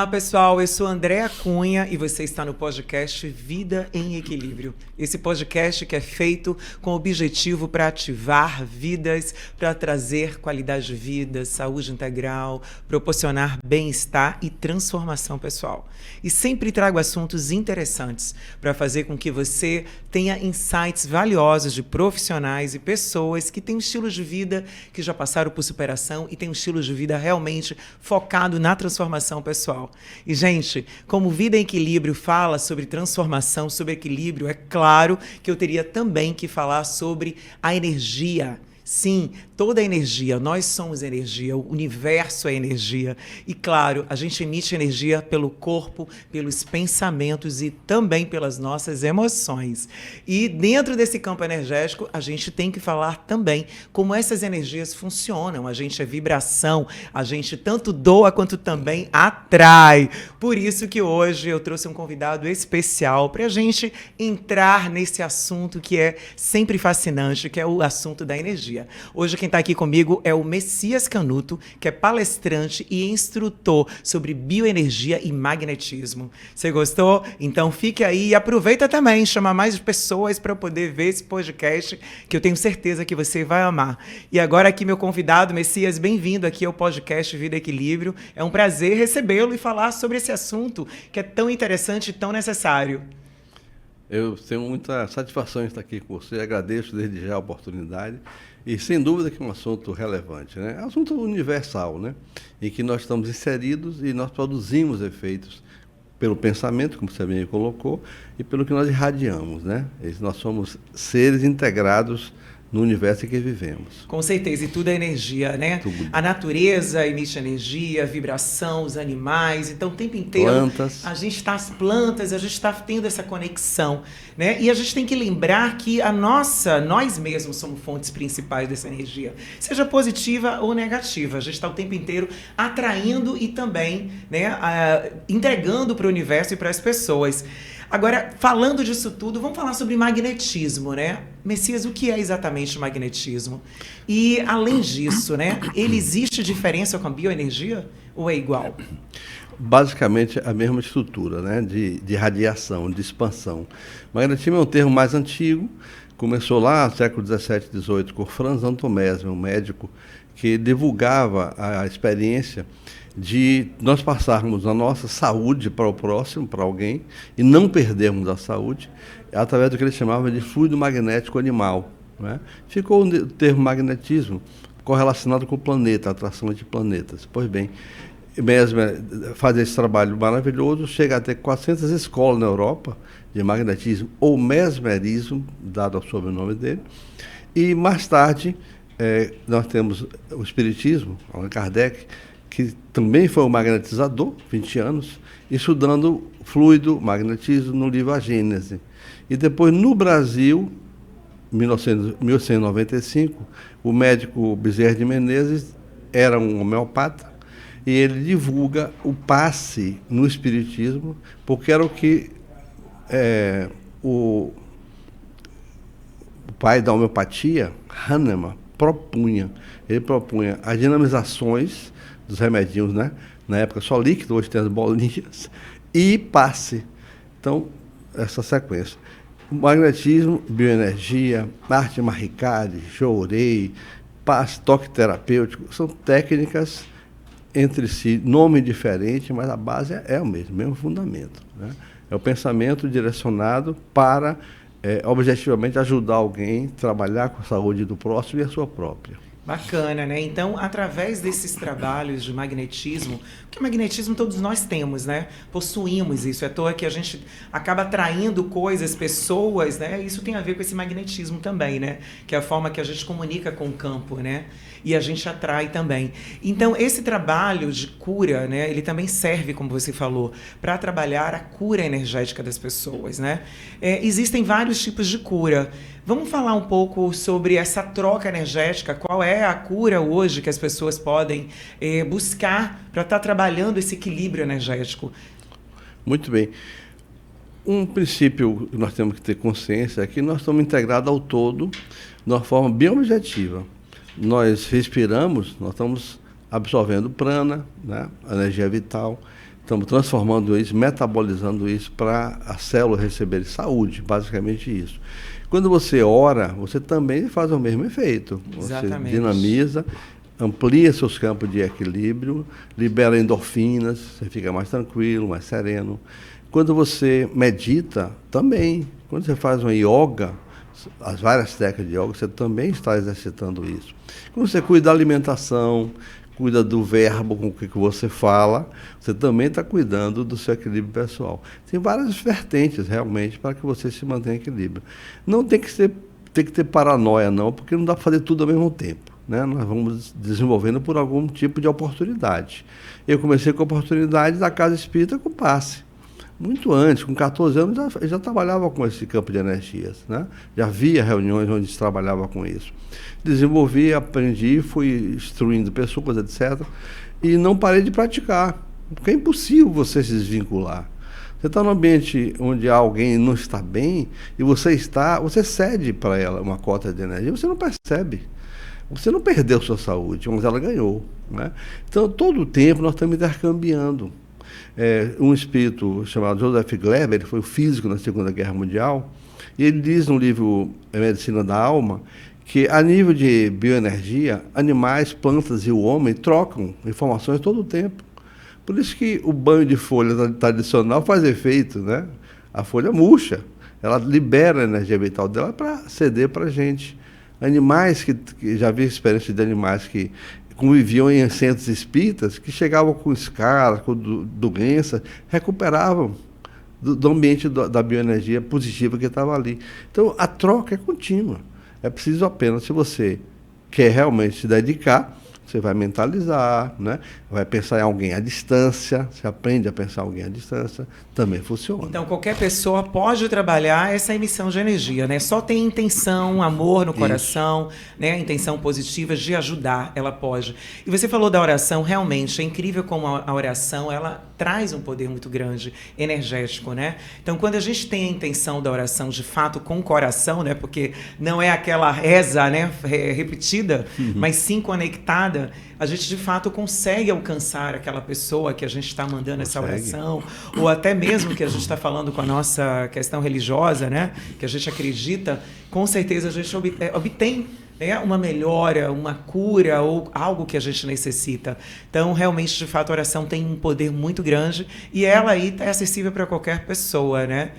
Olá, pessoal. Eu sou Andréa Cunha e você está no podcast Vida em Equilíbrio. Esse podcast que é feito com o objetivo para ativar vidas, para trazer qualidade de vida, saúde integral, proporcionar bem-estar e transformação pessoal. E sempre trago assuntos interessantes para fazer com que você tenha insights valiosos de profissionais e pessoas que têm um estilo de vida que já passaram por superação e têm um estilo de vida realmente focado na transformação pessoal. E, gente, como Vida em Equilíbrio fala sobre transformação, sobre equilíbrio, é claro que eu teria também que falar sobre a energia. Sim, toda a energia, nós somos energia, o universo é energia. E claro, a gente emite energia pelo corpo, pelos pensamentos e também pelas nossas emoções. E dentro desse campo energético, a gente tem que falar também como essas energias funcionam. A gente é vibração, a gente tanto doa quanto também atrai. Por isso que hoje eu trouxe um convidado especial para a gente entrar nesse assunto que é sempre fascinante, que é o assunto da energia. Hoje quem está aqui comigo é o Messias Canuto, que é palestrante e instrutor sobre bioenergia e magnetismo. Você gostou? Então fique aí e aproveita também, chama mais pessoas para poder ver esse podcast, que eu tenho certeza que você vai amar. E agora aqui meu convidado, Messias, bem-vindo aqui ao podcast Vida e Equilíbrio. É um prazer recebê-lo e falar sobre esse assunto que é tão interessante e tão necessário. Eu tenho muita satisfação em estar aqui com você, agradeço desde já a oportunidade e sem dúvida que é um assunto relevante, né? É um assunto universal, né? Em que nós estamos inseridos e nós produzimos efeitos pelo pensamento, como você bem colocou, e pelo que nós irradiamos, né? Nós somos seres integrados no universo em que vivemos. Com certeza, e tudo é energia, né? Tudo. A natureza emite energia, a vibração, os animais, então o tempo inteiro Plantas. a gente está, as plantas, a gente está tendo essa conexão, né? E a gente tem que lembrar que nós mesmos somos fontes principais dessa energia, seja positiva ou negativa. A gente está o tempo inteiro atraindo e também, né, entregando para o universo e para as pessoas. Agora, falando disso tudo, vamos falar sobre magnetismo, né? Messias, o que é exatamente o magnetismo? E, além disso, né, ele existe diferença com a bioenergia ou é igual? Basicamente a mesma estrutura, né, de radiação, de expansão. Magnetismo é um termo mais antigo, começou lá no século XVII, XVIII, com Franz Anton Mesmer, um médico que divulgava a experiência de nós passarmos a nossa saúde para o próximo, para alguém, e não perdermos a saúde, através do que ele chamava de fluido magnético animal, né? Ficou o termo magnetismo correlacionado com o planeta, a atração de planetas. Pois bem, Mesmer faz esse trabalho maravilhoso, chega a ter 400 escolas na Europa de magnetismo ou mesmerismo, dado o sobrenome dele, e mais tarde nós temos o espiritismo, Allan Kardec, que também foi um magnetizador, 20 anos, estudando fluido, magnetismo no livro A Gênese. E depois, no Brasil, em 1895, o médico Bezerra de Menezes era um homeopata e ele divulga o passe no espiritismo, porque era o que o pai da homeopatia, Hahnemann, propunha. Ele propunha as dinamizações dos remedinhos, né? Na época só líquido, hoje tem as bolinhas, e passe. Então, essa sequência. Magnetismo, bioenergia, arte marricade, jourei, passe, toque terapêutico, são técnicas entre si, nome diferente, mas a base é o mesmo fundamento, né? É o pensamento direcionado para, objetivamente, ajudar alguém a trabalhar com a saúde do próximo e a sua própria. Bacana, né? Então, através desses trabalhos de magnetismo, porque magnetismo todos nós temos, né? Possuímos isso. É à toa que a gente acaba atraindo coisas, pessoas, né? Isso tem a ver com esse magnetismo também, né? Que é a forma que a gente comunica com o campo, né? E a gente atrai também. Então, esse trabalho de cura, né? Ele também serve, como você falou, para trabalhar a cura energética das pessoas, né? Existem vários tipos de cura. Vamos falar um pouco sobre essa troca energética, qual é a cura hoje que as pessoas podem buscar para estar trabalhando esse equilíbrio energético? Muito bem. Um princípio que nós temos que ter consciência é que nós estamos integrados ao todo de uma forma bem objetiva. Nós respiramos, nós estamos absorvendo prana, né, a energia vital, estamos transformando isso, metabolizando isso para a célula receber saúde, basicamente isso. Quando você ora, você também faz o mesmo efeito. Exatamente. Você dinamiza, amplia seus campos de equilíbrio, libera endorfinas, você fica mais tranquilo, mais sereno. Quando você medita, também. Quando você faz uma yoga, as várias técnicas de yoga, você também está exercitando isso. Quando você cuida da alimentação, cuida do verbo com o que você fala, você também está cuidando do seu equilíbrio pessoal. Tem várias vertentes, realmente, para que você se mantenha em equilíbrio. Não tem que ter paranoia, não, porque não dá para fazer tudo ao mesmo tempo, né? Nós vamos desenvolvendo por algum tipo de oportunidade. Eu comecei com a oportunidade da Casa Espírita com passe. Muito antes, com 14 anos, eu já trabalhava com esse campo de energias, né? Já havia reuniões onde se trabalhava com isso. Desenvolvi, aprendi, fui instruindo pessoas, etc. E não parei de praticar, porque é impossível você se desvincular. Você está num ambiente onde alguém não está bem e você cede para ela uma cota de energia, você não percebe. Você não perdeu sua saúde, mas ela ganhou, né? Então, todo o tempo nós estamos intercambiando. Um espírito chamado Joseph Gleber, ele foi o físico na Segunda Guerra Mundial, e ele diz no livro Medicina da Alma que, a nível de bioenergia, animais, plantas e o homem trocam informações todo o tempo. Por isso que o banho de folha tradicional faz efeito, né? A folha murcha, ela libera a energia vital dela para ceder para a gente. Animais que já vi experiência de animais que conviviam em centros espíritas, que chegavam com escaras, com doenças, recuperavam do ambiente da bioenergia positiva que estava ali. Então, a troca é contínua. É preciso apenas, se você quer realmente se dedicar, você vai mentalizar, né? Vai pensar em alguém à distância, você aprende a pensar em alguém à distância, também funciona. Então, qualquer pessoa pode trabalhar essa emissão de energia, né? Só tem intenção, amor no coração, né? Intenção positiva de ajudar, ela pode. E você falou da oração, realmente, é incrível como a oração, ela traz um poder muito grande, energético, né? Então, quando a gente tem a intenção da oração, de fato, com o coração, né? Porque não é aquela reza, né? Repetida, mas sim conectada, a gente, de fato, consegue alcançar aquela pessoa que a gente está mandando essa oração, ou até mesmo que a gente está falando com a nossa questão religiosa, né? Que a gente acredita, com certeza a gente obtém, né, uma melhora, uma cura ou algo que a gente necessita. Então, realmente, de fato, a oração tem um poder muito grande e ela aí é acessível para qualquer pessoa, né?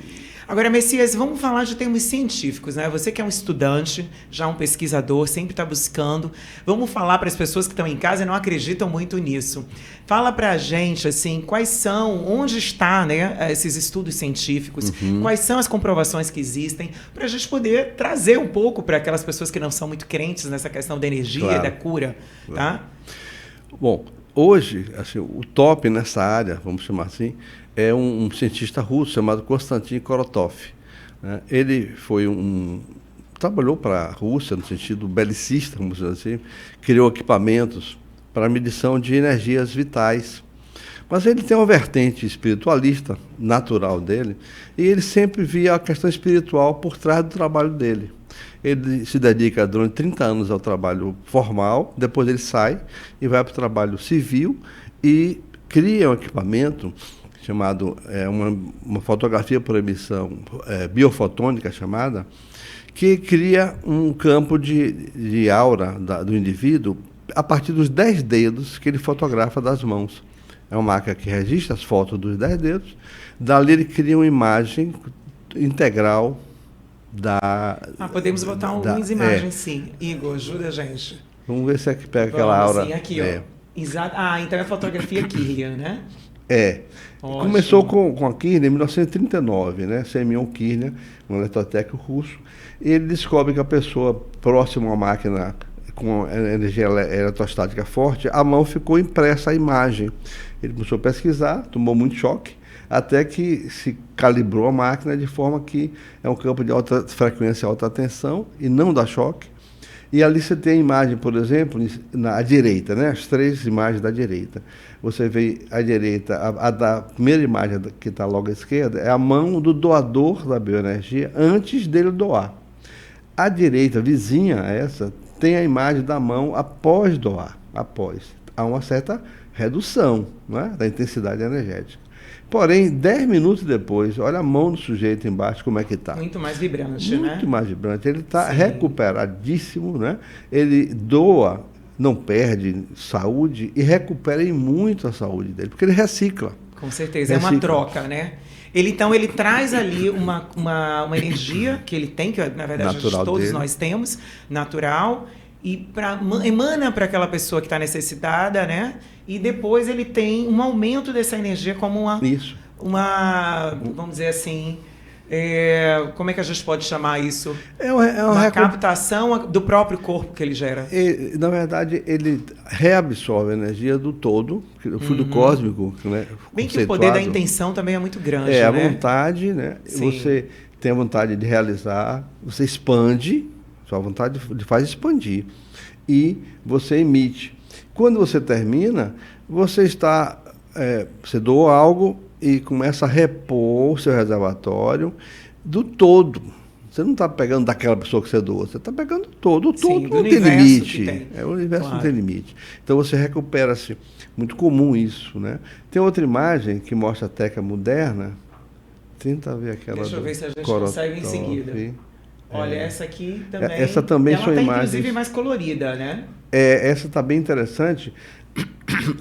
Agora, Messias, vamos falar de termos científicos, né? Você que é um estudante, já um pesquisador, sempre está buscando. Vamos falar para as pessoas que estão em casa e não acreditam muito nisso. Fala para a gente, assim, quais são, onde está, né, esses estudos científicos, quais são as comprovações que existem, para a gente poder trazer um pouco para aquelas pessoas que não são muito crentes nessa questão da energia e da cura, tá? Bom, hoje, assim, o top nessa área, vamos chamar assim, é um cientista russo chamado Konstantin Korotov, né? Ele foi trabalhou para a Rússia no sentido belicista, vamos dizer assim, criou equipamentos para medição de energias vitais. Mas ele tem uma vertente espiritualista natural dele, e ele sempre via a questão espiritual por trás do trabalho dele. Ele se dedica durante 30 anos ao trabalho formal, depois ele sai e vai para o trabalho civil e cria um equipamento chamado uma fotografia por emissão biofotônica chamada, que cria um campo de aura do indivíduo a partir dos 10 dedos que ele fotografa das mãos. É uma máquina que registra as fotos dos 10 dedos, dali ele cria uma imagem integral podemos botar algumas imagens, sim. Igor, ajuda a gente. Vamos ver se é que pega aquela aura. Sim, aqui, ó. Exato. Então é a fotografia Kirlian, né? Ótimo. Começou com a Kirlian em 1939, né? Semyon Kirlian, um eletrotécnico russo. Ele descobre que a pessoa próxima a uma máquina com energia eletrostática forte, a mão ficou impressa a imagem. Ele começou a pesquisar, tomou muito choque, até que se calibrou a máquina de forma que é um campo de alta frequência, alta tensão, e não dá choque. E ali você tem a imagem, por exemplo, à direita, né? As 3 imagens da direita. Você vê à direita, a da primeira imagem que está logo à esquerda, é a mão do doador da bioenergia antes dele doar. À direita, vizinha a essa, tem a imagem da mão após doar. Há uma certa redução, não é? Da intensidade energética. Porém, 10 minutos depois, olha a mão do sujeito embaixo, como é que está. Muito mais vibrante, né? Muito mais vibrante. Ele está recuperadíssimo, né? Ele doa, não perde saúde e recupera em muito a saúde dele, porque ele recicla. Com certeza, é uma troca, né? Ele traz ali uma energia que ele tem, que na verdade todos nós temos, natural, e emana para aquela pessoa que está necessitada, né? E depois ele tem um aumento dessa energia como vamos dizer assim, como é que a gente pode chamar isso? Uma captação do próprio corpo que ele gera. Na verdade, ele reabsorve a energia do todo, o fluido cósmico, né? Bem que o poder da intenção também é muito grande, né? A vontade, né? Sim. Você tem a vontade de realizar, você expande, sua vontade faz expandir, e você emite. Quando você termina, você você doa algo e começa a repor o seu reservatório do todo. Você não está pegando daquela pessoa que você doa, você está pegando todo. O todo não tem limite. O universo não tem limite. Então você recupera-se. Muito comum isso, né? Tem outra imagem que mostra a técnica moderna. Tenta ver aquela. Deixa eu ver se a gente consegue em seguida. Olha, essa aqui também. Essa também são imagens. Inclusive mais colorida, né? Essa está bem interessante.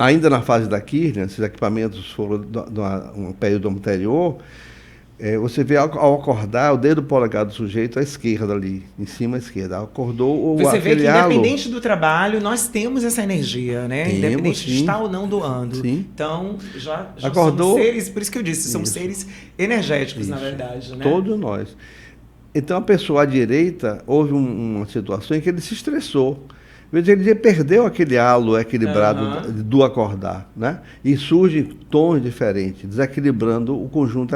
Ainda na fase da Kirlian, esses equipamentos foram de um período anterior. Você vê ao acordar o dedo polegar do sujeito à esquerda ali, em cima à esquerda. Acordou você vê que independente do trabalho, nós temos essa energia, né? Independente de estar ou não doando. Sim. Então, já acordou, somos seres, por isso que eu disse, somos seres energéticos, na verdade. Né? Todos nós. Então, a pessoa à direita, houve uma situação em que ele se estressou. Ele perdeu aquele halo equilibrado do acordar, né? E surgem tons diferentes, desequilibrando o conjunto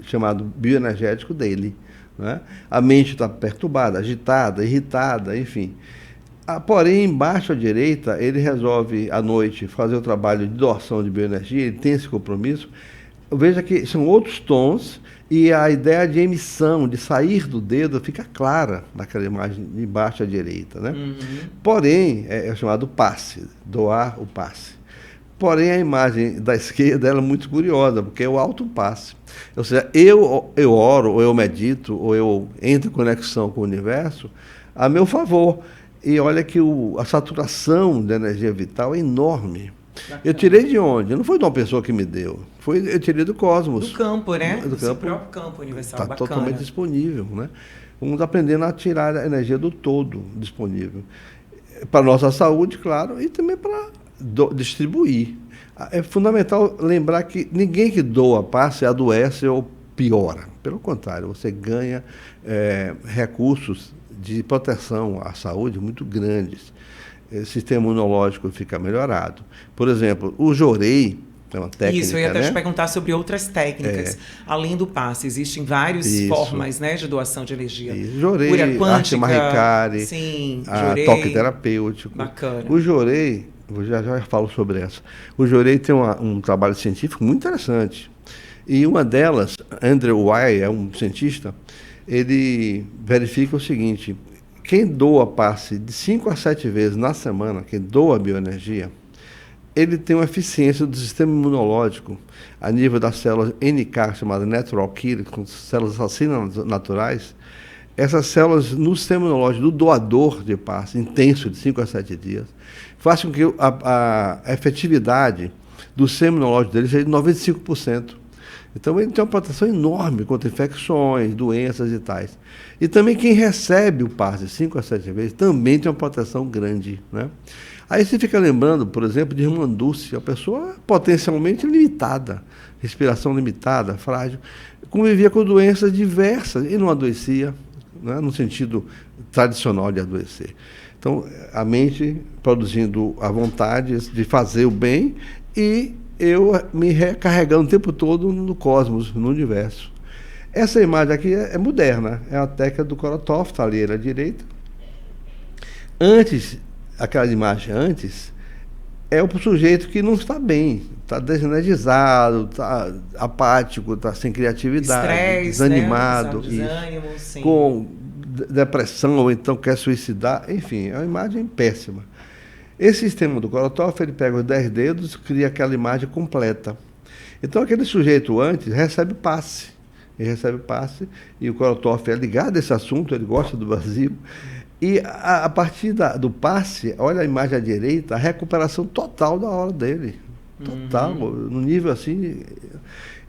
chamado bioenergético dele. Né? A mente está perturbada, agitada, irritada, enfim. Porém, embaixo à direita, ele resolve, à noite, fazer o trabalho de doação de bioenergia, ele tem esse compromisso. Veja que são outros tons e a ideia de emissão, de sair do dedo, fica clara naquela imagem de baixo à direita. Né? Porém, é chamado passe, doar o passe. Porém, a imagem da esquerda ela é muito curiosa, porque é o autopasse. Ou seja, eu oro, ou eu medito, ou eu entro em conexão com o universo a meu favor. E olha que a saturação da energia vital é enorme. Eu tirei de onde? Não foi de uma pessoa que me deu. Eu tirei do cosmos. Do campo, né? Do seu próprio campo universal. Está totalmente disponível. Né? Vamos aprendendo a tirar a energia do todo disponível. Para a nossa saúde, claro, e também para distribuir. É fundamental lembrar que ninguém que doa passe adoece ou piora. Pelo contrário, você ganha recursos de proteção à saúde muito grandes. O sistema imunológico fica melhorado. Por exemplo, o jorei é uma técnica. Isso, eu ia até te perguntar sobre outras técnicas. Além do passe, existem várias formas, né, de doação de energia. Jorei, arte maricari, toque terapêutico. Bacana. O jorei, já falo sobre essa. O jorei tem um trabalho científico muito interessante. E uma delas, Andrew Weil, é um cientista, ele verifica o seguinte: quem doa passe de 5 a 7 vezes na semana, quem doa bioenergia, ele tem uma eficiência do sistema imunológico a nível das células NK, chamada Natural Killer, com células assassinas naturais. Essas células no sistema imunológico do doador de passe, intenso de 5 a 7 dias, faz com que a efetividade do sistema imunológico dele seja de 95%. Então, ele tem uma proteção enorme contra infecções, doenças e tais. E também quem recebe o passe 5 a 7 vezes também tem uma proteção grande. Né? Aí você fica lembrando, por exemplo, de Irmã Dulce, uma pessoa potencialmente limitada, respiração limitada, frágil, convivia com doenças diversas e não adoecia, né, no sentido tradicional de adoecer. Então, a mente produzindo a vontade de fazer o bem e eu me recarregando o tempo todo no cosmos, no universo. Essa imagem aqui é moderna, é a técnica do Korotov, está ali à direita. Antes, aquela imagem antes, é o sujeito que não está bem, está desenergizado, está apático, está sem criatividade, estresse, desanimado, né? Desânimo, sim. Com depressão, ou então quer suicidar, enfim, é uma imagem péssima. Esse sistema do Korotov, ele pega os 10 dedos e cria aquela imagem completa. Então, aquele sujeito antes recebe passe. Ele recebe passe e o Korotov é ligado a esse assunto, ele gosta do Brasil. E a partir do passe, olha a imagem à direita, a recuperação total da hora dele. Total, no nível assim.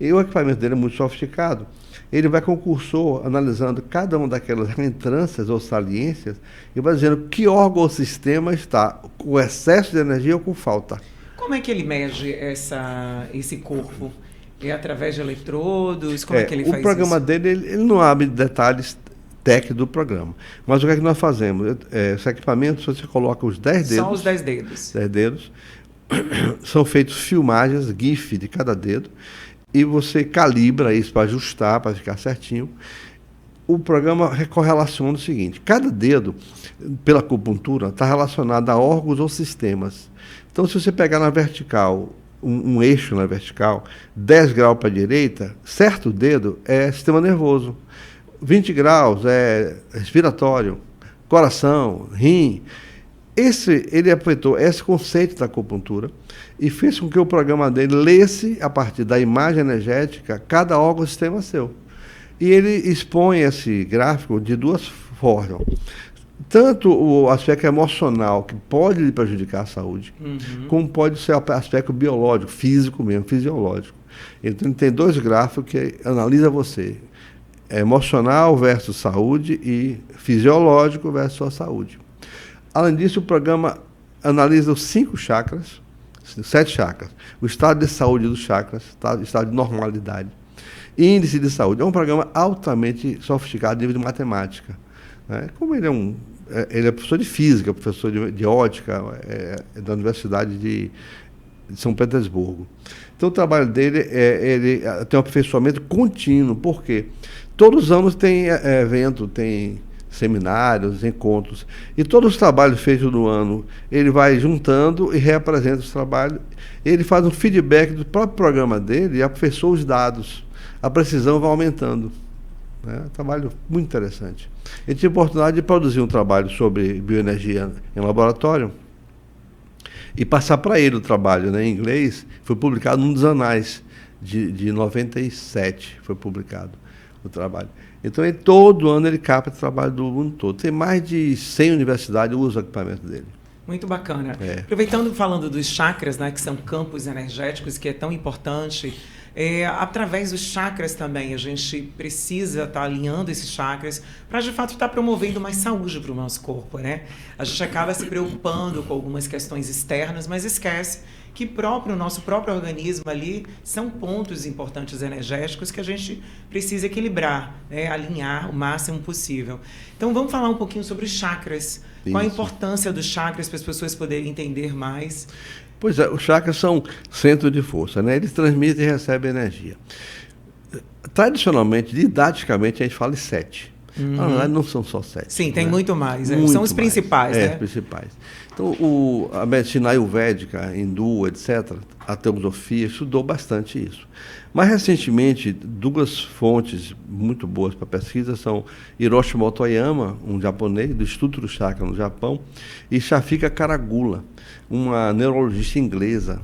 E o equipamento dele é muito sofisticado. Ele vai com o cursor analisando cada uma daquelas reentrâncias ou saliências e vai dizendo que órgão ou sistema está com excesso de energia ou com falta. Como é que ele mede esse corpo? É através de eletrodos? Como é que ele faz isso? O programa dele, ele não abre detalhes técnicos do programa. Mas o que é que nós fazemos? Esse equipamento, você coloca os 10 dedos. Só os 10 dedos. 10 dedos. São feitos filmagens, GIF de cada dedo. E você calibra isso para ajustar, para ficar certinho. O programa correlaciona o seguinte: cada dedo, pela acupuntura, está relacionado a órgãos ou sistemas. Então, se você pegar na vertical, um eixo na vertical, 10 graus para a direita, certo dedo é sistema nervoso. 20 graus é respiratório, coração, rim. Ele aproveitou esse conceito da acupuntura e fez com que o programa dele lesse, a partir da imagem energética, cada órgão ou sistema seu. E ele expõe esse gráfico de duas formas. Tanto o aspecto emocional, que pode lhe prejudicar a saúde, como pode ser o aspecto biológico, físico mesmo, fisiológico. Então, ele tem 2 gráficos que analisa você. Emocional versus saúde e fisiológico versus sua saúde. Além disso, o programa analisa os 5 chakras, 7 chakras, o estado de saúde dos chakras, o estado de normalidade, índice de saúde. É um programa altamente sofisticado a nível de matemática. Né? Como ele é professor de física, professor de ótica, da Universidade de São Petersburgo. Então, o trabalho dele ele tem um aperfeiçoamento contínuo, porque todos os anos tem evento, tem seminários, encontros, e todos os trabalhos feitos no ano, ele vai juntando e reapresenta os trabalhos. Ele faz um feedback do próprio programa dele e aperfeiçoa os dados. A precisão vai aumentando. Um trabalho muito interessante. Ele tive a oportunidade de produzir um trabalho sobre bioenergia em laboratório e passar para ele o trabalho, em inglês. Foi publicado num dos anais de 97, foi publicado o trabalho. Então, todo ano ele capta o trabalho do mundo todo. Tem mais de 100 universidades que usam o equipamento dele. Muito bacana. Aproveitando, falando dos chakras, que são campos energéticos, que é tão importante, através dos chakras também, a gente precisa estar alinhando esses chakras para, de fato, estar promovendo mais saúde para o nosso corpo, A gente acaba se preocupando com algumas questões externas, mas esquece que o nosso próprio organismo ali são pontos importantes energéticos que a gente precisa equilibrar, alinhar o máximo possível. Então, vamos falar um pouquinho sobre os chakras. Isso. Qual a importância dos chakras para as pessoas poderem entender mais? Pois é, os chakras são centro de força, Eles transmitem e recebem energia. Tradicionalmente, didaticamente, a gente fala em 7. Na verdade, não são só 7. Sim, tem muito mais. São os principais, Os principais. Então, a medicina ayurvédica, hindu, etc., a teosofia, estudou bastante isso. Mas, recentemente, 2 fontes muito boas para pesquisa são Hiroshi Motoyama, um japonês, do Instituto do Chakra no Japão, e Shafika Karagula, uma neurologista inglesa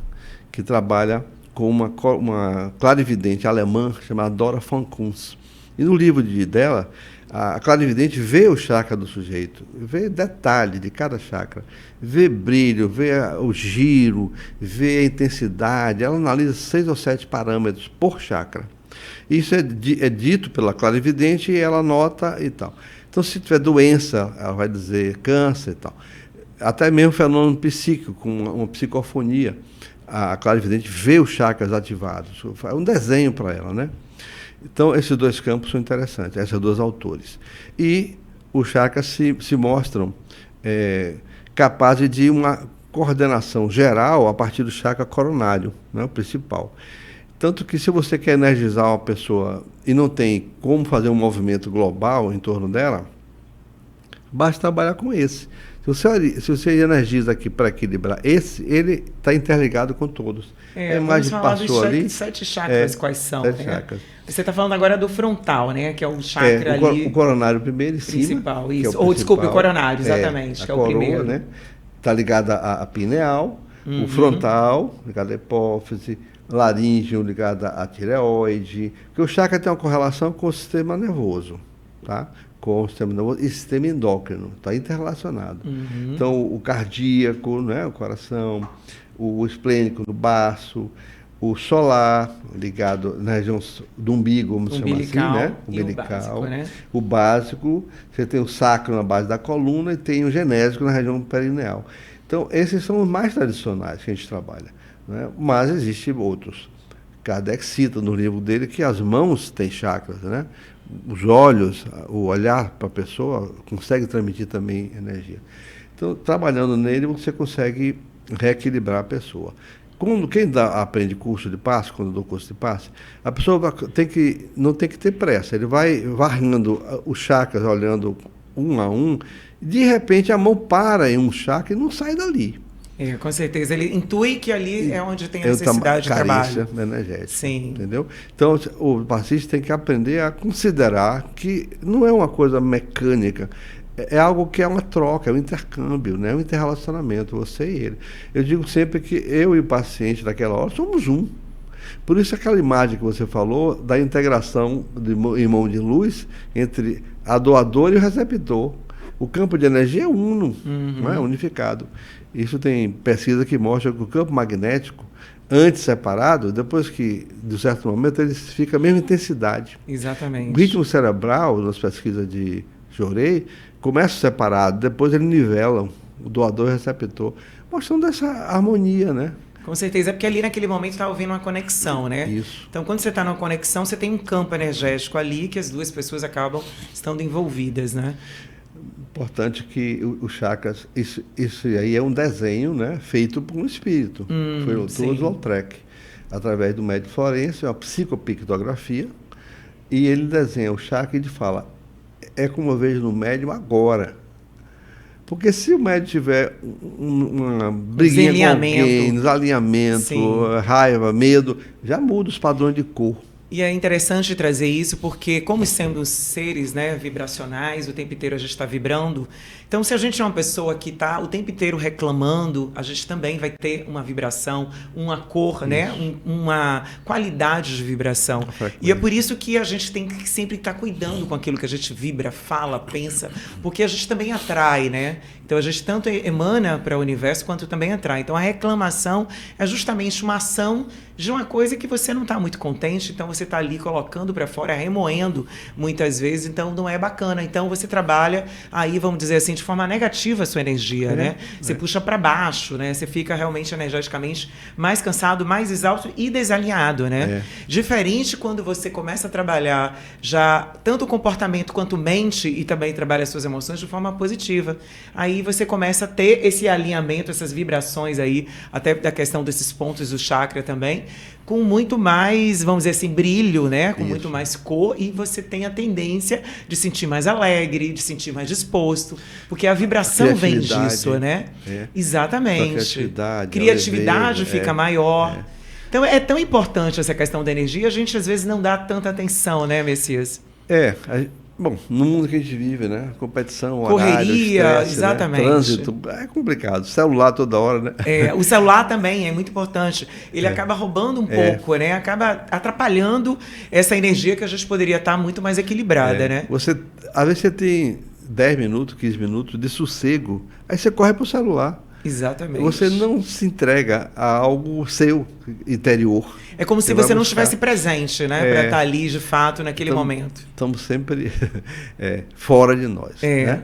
que trabalha com uma clarividente alemã chamada Dora von Kunz. E no livro dela, a clarividente vê o chakra do sujeito, vê detalhe de cada chakra, vê brilho, vê o giro, vê a intensidade, ela analisa 6 ou 7 parâmetros por chakra. Isso é dito pela clarividente e ela anota e tal. Então, se tiver doença, ela vai dizer câncer e tal. Até mesmo fenômeno psíquico, com uma psicofonia, a clarividente vê os chakras ativados, faz um desenho para ela, Então, esses 2 campos são interessantes, esses 2 autores. E os chakras se mostram capazes de uma coordenação geral a partir do chakra coronário, o principal. Tanto que, se você quer energizar uma pessoa e não tem como fazer um movimento global em torno dela, basta trabalhar com esse. Se você energiza aqui para equilibrar ele está interligado com todos. A imagem passou ali. 7 chakras, quais são? 7 chakras. Você está falando agora do frontal, que é o chakra ali. O coronário primeiro em principal, cima. Isso. É o desculpe, o coronário, exatamente, que é o coroa, primeiro. está ligado à pineal, o frontal, ligado à hipófise, laríngeo, ligado à tireoide, porque o chakra tem uma correlação com o sistema nervoso, tá? Com o sistema nervoso e sistema endócrino, está interrelacionado. Então, o cardíaco, né, o coração, o esplênico no baço, o solar, ligado na região do umbigo, vamos chamar assim, né? Umbilical. O básico, você tem o sacro na base da coluna e tem o genésico na região perineal. Então, esses são os mais tradicionais que a gente trabalha, né? Mas existem outros. Kardec cita no livro dele que as mãos têm chakras, né? Os olhos, o olhar para a pessoa consegue transmitir também energia. Então, trabalhando nele, você consegue reequilibrar a pessoa. Quem aprende curso de passe, quando eu dou curso de passe, a pessoa não tem que ter pressa. Ele vai varrendo os chakras, olhando um a um, e de repente a mão para em um chakra e não sai dali. Com certeza. Ele intui que ali é onde tem a necessidade de trabalho. Energética. Sim. Entendeu? Então, o passista tem que aprender a considerar que não é uma coisa mecânica. É algo que é uma troca, é um intercâmbio, né? É um interrelacionamento, você e ele. Eu digo sempre que eu e o paciente daquela hora somos um. Por isso aquela imagem que você falou da integração em mão de luz entre a doadora e o receptor. O campo de energia é uno, não é unificado. Isso tem pesquisa que mostra que o campo magnético, antes separado, depois que, de um certo momento, ele fica a mesma intensidade. Exatamente. O ritmo cerebral, nas pesquisas de Jorei, começa separado, depois ele nivela o doador e o receptor, mostrando essa harmonia, né? Com certeza, é porque ali naquele momento está havendo uma conexão, né? Isso. Então, quando você está numa conexão, você tem um campo energético ali que as duas pessoas acabam estando envolvidas, né? Importante que os chakras, isso aí é um desenho, né, feito por um espírito. Foi o Toulouse-Lautrec, através do médico forense, uma psicopictografia, e ele desenha o chakra e ele fala, é como eu vejo no médium agora. Porque se o médium tiver uma briguinha com alguém, desalinhamento, raiva, medo, já muda os padrões de cor. E é interessante trazer isso porque, como sendo seres, né, vibracionais, o tempo inteiro a gente está vibrando. Então, se a gente é uma pessoa que está o tempo inteiro reclamando, a gente também vai ter uma vibração, uma cor, né, uma qualidade de vibração. E é por isso que a gente tem que sempre estar cuidando com aquilo que a gente vibra, fala, pensa, porque a gente também atrai, né? Então, a gente tanto emana para o universo quanto também atrai. Então, a reclamação é justamente uma ação de uma coisa que você não está muito contente, então você está ali colocando para fora, remoendo muitas vezes, então não é bacana. Então você trabalha aí, vamos dizer assim, de forma negativa a sua energia, né? Você puxa para baixo, né? Você fica realmente energeticamente mais cansado, mais exausto e desalinhado, né? Diferente quando você começa a trabalhar já tanto o comportamento quanto mente e também trabalha as suas emoções de forma positiva. Aí você começa a ter esse alinhamento, essas vibrações aí, até da questão desses pontos do chakra também, com muito mais, vamos dizer assim, brilho, né? Com muito mais cor, e você tem a tendência de sentir mais alegre, de sentir mais disposto, porque a vibração vem disso, né? Exatamente. Criatividade fica maior. Então é tão importante essa questão da energia, a gente às vezes não dá tanta atenção, né, Messias? Bom, no mundo que a gente vive, né? Competição, correria, horário, estresse, exatamente. Né? Trânsito, é complicado. Celular toda hora, né? O celular também é muito importante. Ele acaba roubando um pouco, né? Acaba atrapalhando essa energia que a gente poderia estar muito mais equilibrada, né? Às vezes você tem 10 minutos, 15 minutos de sossego, aí você corre para o celular. Exatamente. Você não se entrega a algo seu interior. É como se você não estivesse presente, né? Para estar ali, de fato, naquele momento. Estamos sempre fora de nós. Né?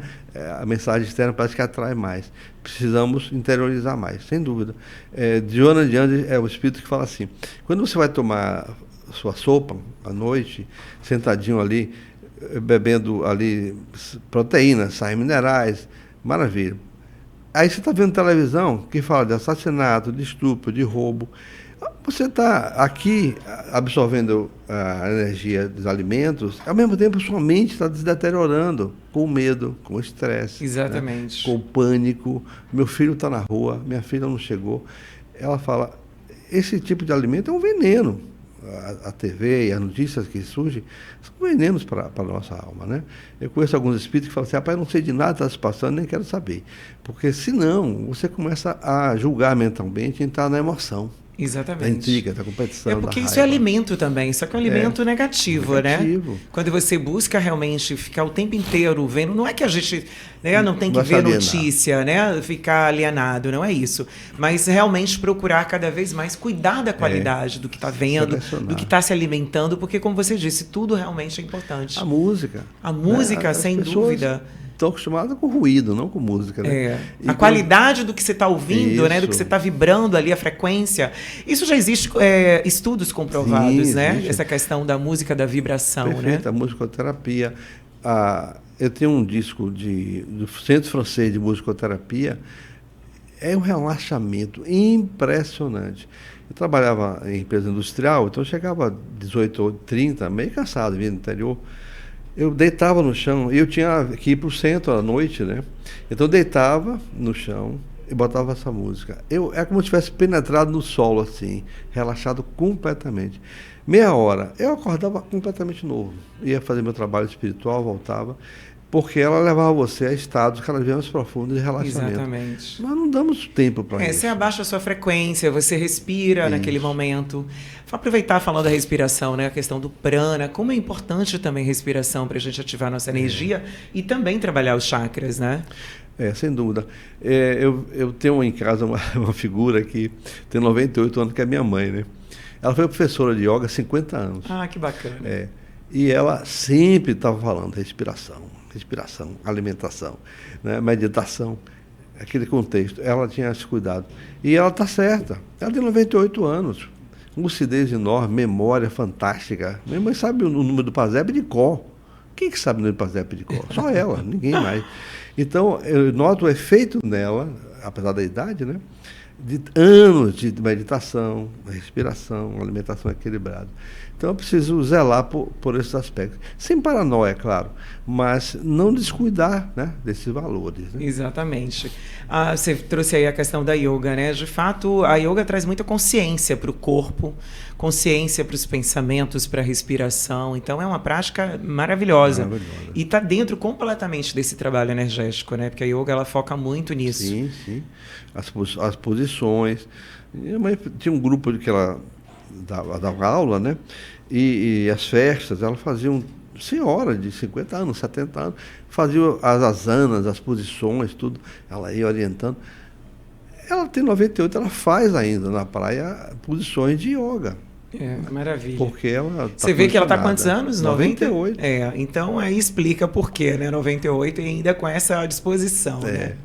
A mensagem externa parece que atrai mais. Precisamos interiorizar mais, sem dúvida. Joana de Andes é o espírito que fala assim, quando você vai tomar sua sopa à noite, sentadinho ali, bebendo ali proteínas, sais minerais, maravilha. Aí você está vendo televisão que fala de assassinato, de estupro, de roubo. Você está aqui absorvendo a energia dos alimentos, ao mesmo tempo sua mente está se deteriorando com o medo, com o estresse. Exatamente. Né? Com o pânico. Meu filho está na rua, minha filha não chegou. Ela fala, esse tipo de alimento é um veneno. a TV e as notícias que surgem são venenos para a nossa alma, né? Eu conheço alguns espíritos que falam assim, rapaz, eu não sei de nada que está se passando, nem quero saber. Porque senão você começa a julgar mentalmente e entrar na emoção. Exatamente. Da intriga, da competição, porque da isso é raiva. alimento também, só que é um alimento negativo, né? Quando você busca realmente ficar o tempo inteiro vendo, não é que a gente, né, não tem que ver notícia, né, ficar alienado, não é isso. Mas realmente procurar cada vez mais cuidar da qualidade do que está vendo, do que está se alimentando, porque como você disse, tudo realmente é importante. A música. A música, sem dúvida. Estão acostumados com ruído, não com música, né? A qualidade do que você está ouvindo, né? Do que você está vibrando ali, a frequência. Isso já existe estudos comprovados, sim, né? Existe. Essa questão da música, da vibração, perfeito, né? A musicoterapia. Eu tenho um disco do Centro Francês de Musicoterapia. É um relaxamento impressionante. Eu trabalhava em empresa industrial, então eu chegava às 18h30, meio cansado, vinha do interior. Eu deitava no chão, e eu tinha que ir para o centro à noite, né? Então eu deitava no chão e botava essa música. É como se tivesse penetrado no solo, assim, relaxado completamente. Meia hora, eu acordava completamente novo. Ia fazer meu trabalho espiritual, voltava, porque ela levava você a estados cada vez mais profundos de relaxamento. Exatamente. Nós não damos tempo para isso. Você abaixa a sua frequência, você respira naquele momento. Vou aproveitar falando da respiração, né? A questão do prana, como é importante também a respiração para a gente ativar a nossa energia e também trabalhar os chakras, né? Sem dúvida. Eu tenho em casa uma figura que tem 98 anos, que é minha mãe, né? Ela foi professora de yoga há 50 anos. Ah, que bacana. E ela sempre estava falando respiração, alimentação, né? Meditação, aquele contexto. Ela tinha esse cuidado. E ela está certa. Ela tem 98 anos. Lucidez enorme, memória fantástica. Minha mãe sabe o número do PASEP de cor. Quem que sabe o número do PASEP de cor? Só ela, ninguém mais. Então, eu noto o efeito nela, apesar da idade, né? De anos de meditação, respiração, alimentação equilibrada. Então, eu preciso zelar por esses aspectos. Sem paranoia, é claro, mas não descuidar, né, desses valores. Né? Exatamente. Você trouxe aí a questão da yoga, né? De fato, a yoga traz muita consciência para o corpo, consciência para os pensamentos, para a respiração. Então, é uma prática maravilhosa. E está dentro completamente desse trabalho energético, né? Porque a yoga ela foca muito nisso. Sim, sim. As posições. Minha mãe tinha um grupo que ela dava aula, né? E as festas, ela fazia senhora de 50 anos, 70 anos, fazia as asanas, as posições, tudo. Ela ia orientando. Ela tem 98, ela faz ainda na praia posições de yoga. Maravilha. Porque ela Você vê que ela está com quantos anos? 98. Então aí explica por quê, né? 98 e ainda com essa disposição, né?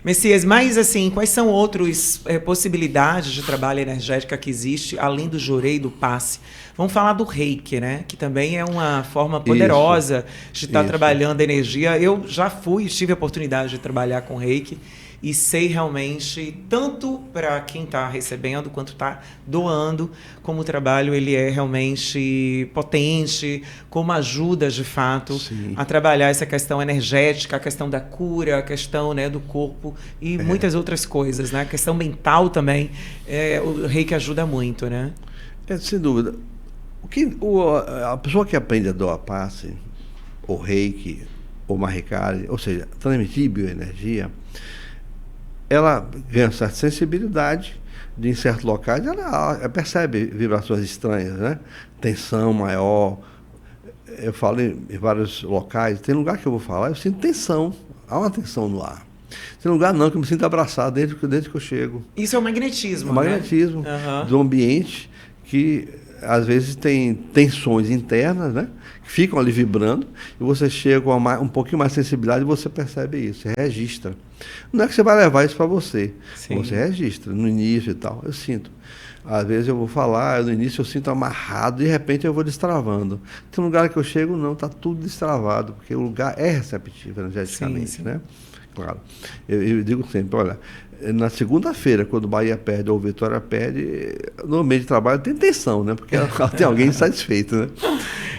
Messias, mas assim, quais são outras possibilidades de trabalho energética que existe, além do jorei e do passe? Vamos falar do reiki, né? Que também é uma forma poderosa de estar trabalhando a energia. Eu já tive a oportunidade de trabalhar com reiki e sei realmente, tanto para quem está recebendo quanto está doando, como o trabalho ele é realmente potente, como ajuda de fato a trabalhar essa questão energética, a questão da cura, a questão, né, do corpo e muitas outras coisas, né? A questão mental também, o reiki ajuda muito, né? Sem dúvida. A pessoa que aprende a doar passe, ou reiki, ou mahikari, ou seja, transmitir bioenergia, ela ganha certa sensibilidade, em certos locais ela percebe vibrações estranhas, né? Tensão maior. Eu falo em vários locais, tem lugar que eu vou falar, eu sinto tensão, há uma tensão no ar. Tem lugar não, que eu me sinto abraçado desde que eu chego. Isso é o magnetismo, o magnetismo do ambiente, que às vezes tem tensões internas, né? Que ficam ali vibrando, e você chega com um pouquinho mais de sensibilidade e você percebe isso, você registra. Não é que você vai levar isso para você, você registra no início e tal. Eu sinto. Às vezes eu vou falar, no início eu sinto amarrado, de repente eu vou destravando. Tem lugar que eu chego, não, está tudo destravado, porque o lugar é receptivo energeticamente, né? Claro. Eu digo sempre, olha, na segunda-feira, quando o Bahia perde ou o Vitória perde, no meio de trabalho tem tensão, né? Porque tem alguém insatisfeito, né?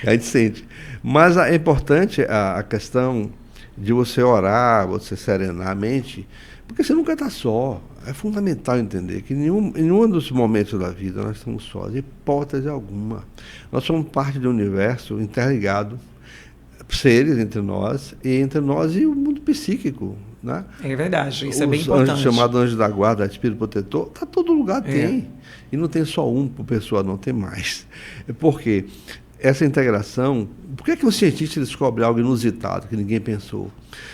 A gente sente. Mas é importante a questão de você orar, você serenar a mente, Porque você nunca está só. É fundamental entender que em nenhum dos momentos da vida nós estamos sós, hipótese alguma. Nós somos parte de um universo interligado, seres entre nós e o mundo psíquico. Né? É verdade, isso é bem importante. Chamado anjo da guarda, espírito protetor, tá todo lugar tem. E não tem só um por pessoa, não, tem mais. Porque essa integração, por que o cientista descobre algo inusitado que ninguém pensou?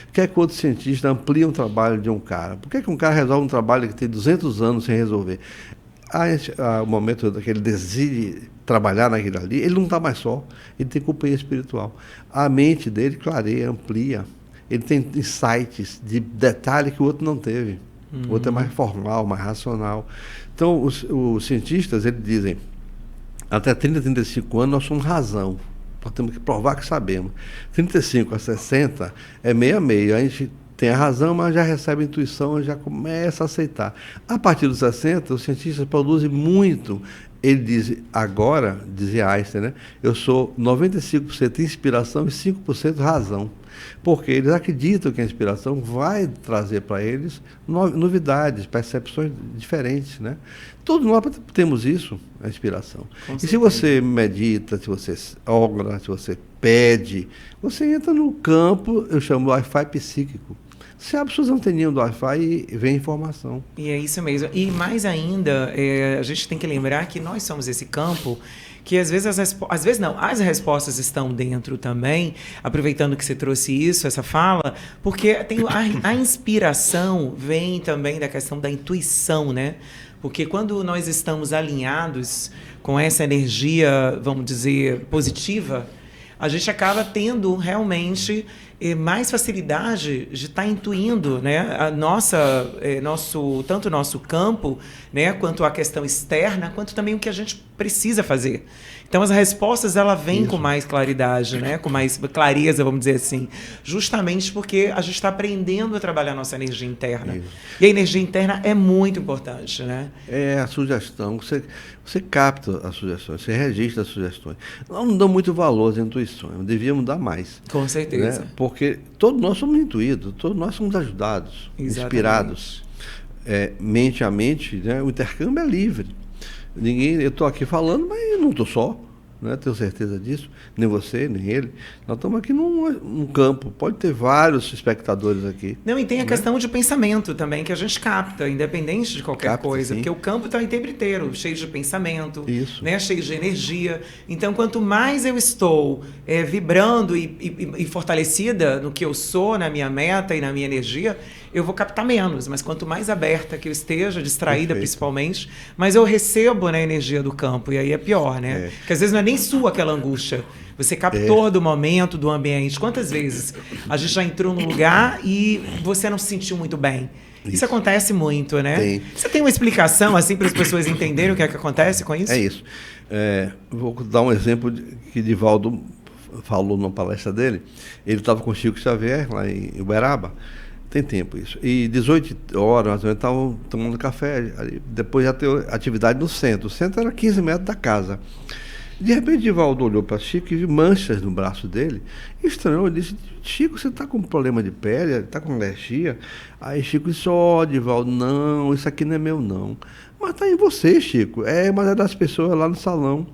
Por que outro cientista amplia um trabalho de um cara? Por que um cara resolve um trabalho que tem 200 anos sem resolver? O momento daquele desejo de trabalhar naquilo ali, ele não está mais só, ele tem companhia espiritual. A mente dele clareia, amplia. Ele tem insights de detalhe que o outro não teve. O outro é mais formal, mais racional. Então, os cientistas, eles dizem, até 30, 35 anos nós somos razão. Nós temos que provar que sabemos. 35 a 60 é meio a meio. A gente tem a razão, mas já recebe a intuição, já começa a aceitar. A partir dos 60, os cientistas produzem muito. Ele diz, agora, dizia Einstein, né? Eu sou 95% inspiração e 5% razão. Porque eles acreditam que a inspiração vai trazer para eles novidades, percepções diferentes. Né? Todos nós temos isso, a inspiração. E se você medita, se você ora, se você pede, você entra no campo, eu chamo Wi-Fi psíquico. Você abre suas anteninhas do Wi-Fi e vem informação. E é isso mesmo. E mais ainda, a gente tem que lembrar que nós somos esse campo que às vezes as respostas estão dentro também, aproveitando que você trouxe isso, essa fala, porque tem a inspiração vem também da questão da intuição, né? Porque quando nós estamos alinhados com essa energia, vamos dizer, positiva, a gente acaba tendo realmente mais facilidade de estar intuindo, né, tanto o nosso campo, né, quanto a questão externa, quanto também o que a gente precisa fazer. Então, as respostas ela vêm com mais claridade, né, com mais clareza, vamos dizer assim, justamente porque a gente está aprendendo a trabalhar a nossa energia interna. Isso. E a energia interna é muito importante. Né? É a sugestão, você capta as sugestões, você registra as sugestões. Nós não damos muito valor às intuições, devíamos dar mais. Com certeza. Né? Porque todos nós somos intuídos, todos nós somos ajudados, exatamente. Inspirados. Mente a mente, né? O intercâmbio é livre. Eu estou aqui falando, mas eu não estou só. Né? Tenho certeza disso. Nem você, nem ele. Nós estamos aqui num campo. Pode ter vários espectadores aqui. Não, e tem a questão de pensamento também, que a gente capta, independente de qualquer coisa. Sim. Porque o campo está o tempo inteiro, cheio de pensamento, né? Cheio de energia. Então, quanto mais eu estou vibrando e fortalecida no que eu sou, na minha meta e na minha energia, eu vou captar menos. Mas quanto mais aberta que eu esteja, distraída principalmente, mais eu recebo na energia do campo. E aí é pior, né? Porque às vezes não é nem sua aquela angústia. Você captou do momento, do ambiente. Quantas vezes a gente já entrou num lugar e você não se sentiu muito bem? Isso acontece muito, né? Tem. Você tem uma explicação assim para as pessoas entenderem o que é que acontece com isso? É isso. Vou dar um exemplo que Divaldo falou numa palestra dele. Ele estava com o Chico Xavier, lá em Uberaba. Tem tempo isso. E 18 horas, mais ou menos, estavam tomando café. Depois já teve atividade no centro. O centro era 15 metros da casa. De repente, Divaldo olhou para Chico e viu manchas no braço dele. E estranhou, ele disse, Chico, você está com problema de pele? Está com alergia? Aí Chico disse, Divaldo, não, isso aqui não é meu, não. Mas está em você, Chico. Mas é das pessoas lá no salão.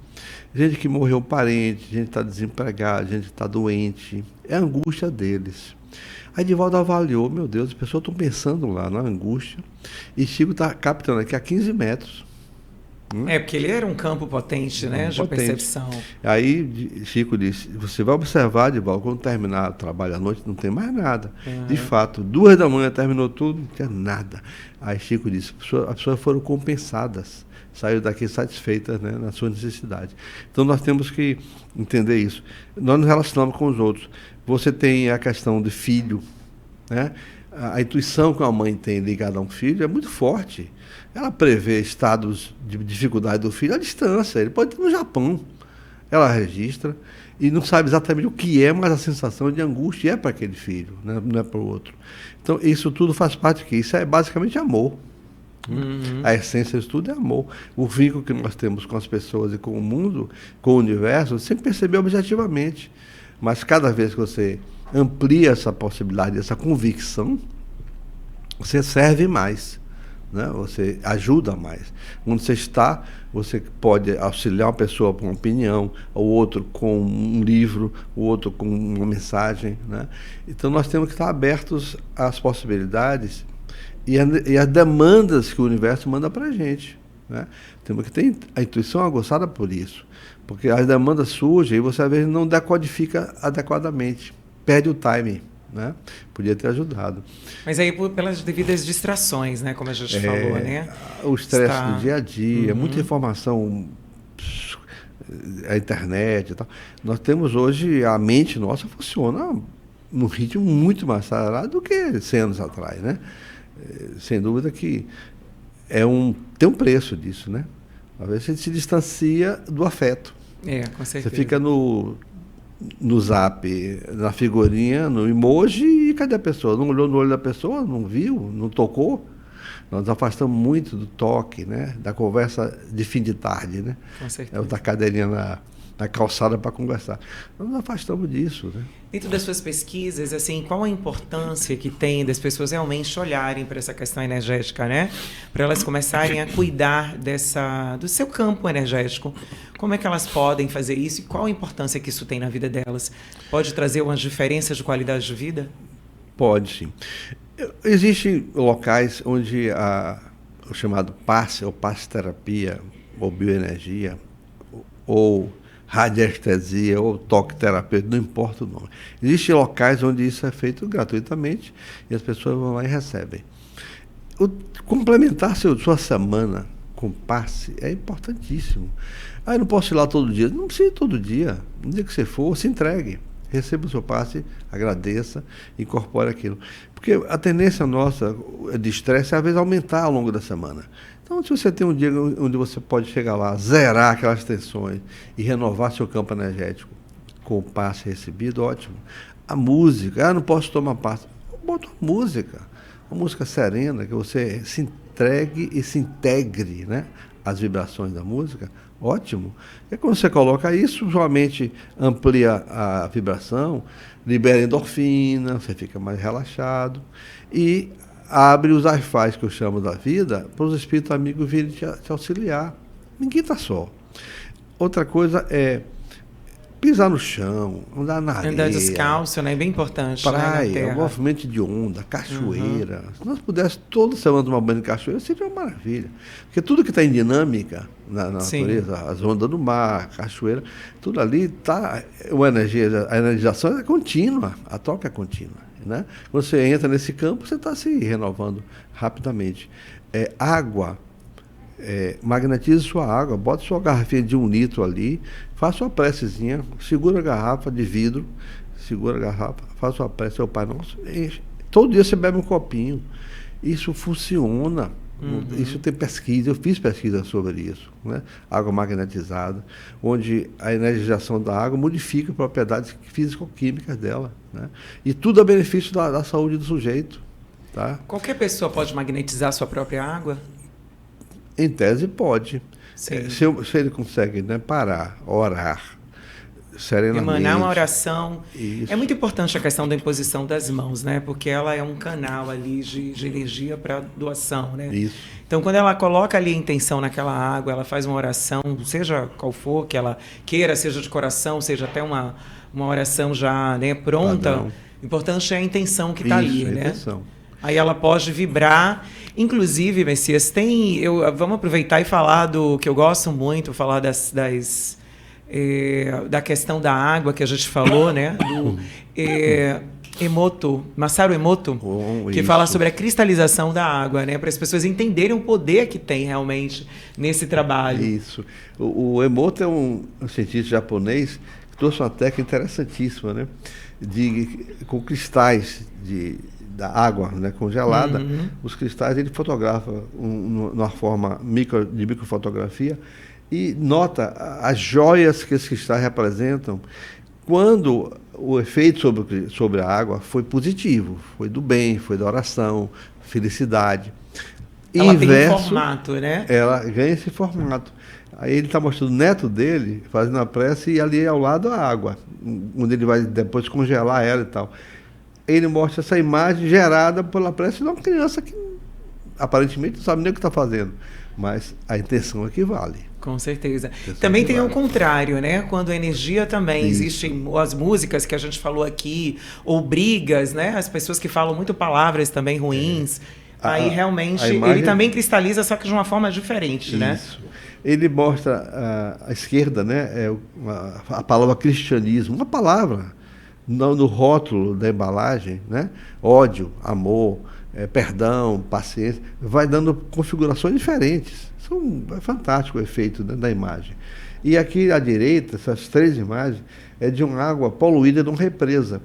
Gente que morreu parente, gente que está desempregada, gente que está doente. É a angústia deles. Aí Divaldo avaliou, meu Deus, as pessoas estão pensando lá na angústia. E Chico está captando aqui a 15 metros. Porque ele era um campo potente, né, de percepção. Aí Chico disse, você vai observar, Divaldo, quando terminar o trabalho à noite, não tem mais nada. De fato, 2 da manhã terminou tudo, não tinha nada. Aí Chico disse, as pessoas foram compensadas, saíram daqui satisfeitas, né, na sua necessidade. Então nós temos que entender isso. Nós nos relacionamos com os outros. Você tem a questão de filho, né? A intuição que uma mãe tem ligada a um filho é muito forte. Ela prevê estados de dificuldade do filho à distância. Ele pode estar no Japão. Ela registra e não sabe exatamente o que é, mas a sensação de angústia é para aquele filho, né? Não é para o outro. Então, isso tudo faz parte aqui. Isso é basicamente amor. A essência disso tudo é amor. O vínculo que nós temos com as pessoas e com o mundo, com o universo, sem perceber objetivamente. Mas cada vez que você amplia essa possibilidade, essa convicção, você serve mais, né? Você ajuda mais. Onde você está, você pode auxiliar uma pessoa com uma opinião, o outro com um livro, o outro com uma mensagem, né? Então nós temos que estar abertos às possibilidades e às demandas que o universo manda para a gente, né? Temos que ter a intuição aguçada por isso, porque as demandas surgem e você às vezes não decodifica adequadamente, perde o timing, né? Podia ter ajudado. Mas aí pelas devidas distrações, né? Como a gente falou, né? O estresse do dia a dia, muita informação, a internet e tal. Nós temos hoje, a mente nossa funciona num ritmo muito mais acelerado do que 100 anos atrás, né? Sem dúvida que tem um preço disso, né? Às vezes você se distancia do afeto. Com certeza. Você fica no zap, na figurinha, no emoji, e cadê a pessoa? Não olhou no olho da pessoa, não viu, não tocou. Nós nos afastamos muito do toque, né? Da conversa de fim de tarde, né? Com certeza. Da cadeirinha na calçada para conversar. Nós nos afastamos disso, né? Dentro das suas pesquisas, assim, qual a importância que tem das pessoas realmente olharem para essa questão energética, né? Para elas começarem a cuidar do seu campo energético. Como é que elas podem fazer isso e qual a importância que isso tem na vida delas? Pode trazer umas diferenças de qualidade de vida? Pode, sim. Existem locais onde o chamado passe, ou passe-terapia, ou bioenergia, ou radiestesia ou toque terapêutico, não importa o nome. Existem locais onde isso é feito gratuitamente e as pessoas vão lá e recebem. Complementar sua semana com passe é importantíssimo. Eu não posso ir lá todo dia. Não precisa ir todo dia. No dia que você for, se entregue. Receba o seu passe, agradeça, incorpore aquilo. Porque a tendência nossa de estresse é, às vezes, aumentar ao longo da semana. Então, se você tem um dia onde você pode chegar lá, zerar aquelas tensões e renovar seu campo energético com o passe recebido, ótimo. A música, não posso tomar passe. Bota uma música serena, que você se entregue e se integre, né, às vibrações da música, ótimo. E quando você coloca isso, sua mente amplia a vibração, libera endorfina, você fica mais relaxado e abre os wi-fi que eu chamo da vida para os espíritos amigos virem te auxiliar. Ninguém está só. Outra coisa é pisar no chão, andar na areia. Andar descalço, né? É bem importante. Praia, né, movimento de onda, cachoeira. Se nós pudéssemos toda semana tomar banho de cachoeira, seria uma maravilha. Porque tudo que está em dinâmica na natureza, as ondas do mar, cachoeira, tudo ali está. A energização é contínua, a troca é contínua. Né? Quando você entra nesse campo, você está se renovando rapidamente. Água, magnetize sua água, bota sua garrafinha de 1 litro ali, faça uma precezinha, segura a garrafa de vidro, faça uma prece ao Pai Nosso, todo dia você bebe um copinho. Isso funciona. Isso tem pesquisa, eu fiz pesquisa sobre isso, né? Água magnetizada, onde a energização da água modifica propriedades físico-químicas dela, né? E tudo a benefício da saúde do sujeito. Tá? Qualquer pessoa pode magnetizar sua própria água? Em tese pode. Se ele consegue, né, parar, orar, serenamente. Emanar uma oração. Isso. É muito importante a questão da imposição das mãos, né? Porque ela é um canal ali de energia para doação, né? Isso. Então, quando ela coloca ali a intenção naquela água, ela faz uma oração, seja qual for que ela queira, seja de coração, seja até uma oração já, né, pronta. Padrão. O importante é a intenção que está ali, né? Intenção. Aí ela pode vibrar. Inclusive, Messias, vamos aproveitar e falar do que eu gosto muito, falar da questão da água que a gente falou, né? Do Masaru Emoto, que isso. fala sobre a cristalização da água, né? Para as pessoas entenderem o poder que tem realmente nesse trabalho. Isso. O Emoto é um cientista japonês que trouxe uma técnica interessantíssima, né? Com cristais da água, né, congelada, os cristais ele fotografa numa forma de microfotografia e nota as joias que esses cristais representam quando o efeito sobre a água foi positivo, foi do bem, foi da oração, felicidade. Ela tem um formato, né? Ela ganha esse formato. Aí ele está mostrando o neto dele fazendo a prece e ali ao lado a água, onde ele vai depois congelar ela e tal. ele mostra essa imagem gerada pela prece de uma criança que aparentemente não sabe nem o que está fazendo, mas a intenção é que vale. Com certeza. Também tem o contrário, né? Quando a energia também existem as músicas que a gente falou aqui, ou brigas, né? As pessoas que falam muito palavras também ruins. Aí realmente ele também cristaliza, só que de uma forma diferente, né? Isso. Ele mostra a esquerda, né? A palavra cristianismo, uma palavra no rótulo da embalagem, né? Ódio, amor, perdão, paciência, vai dando configurações diferentes. É fantástico o efeito, né, da imagem. E aqui à direita, essas 3 imagens, é de uma água poluída de uma represa.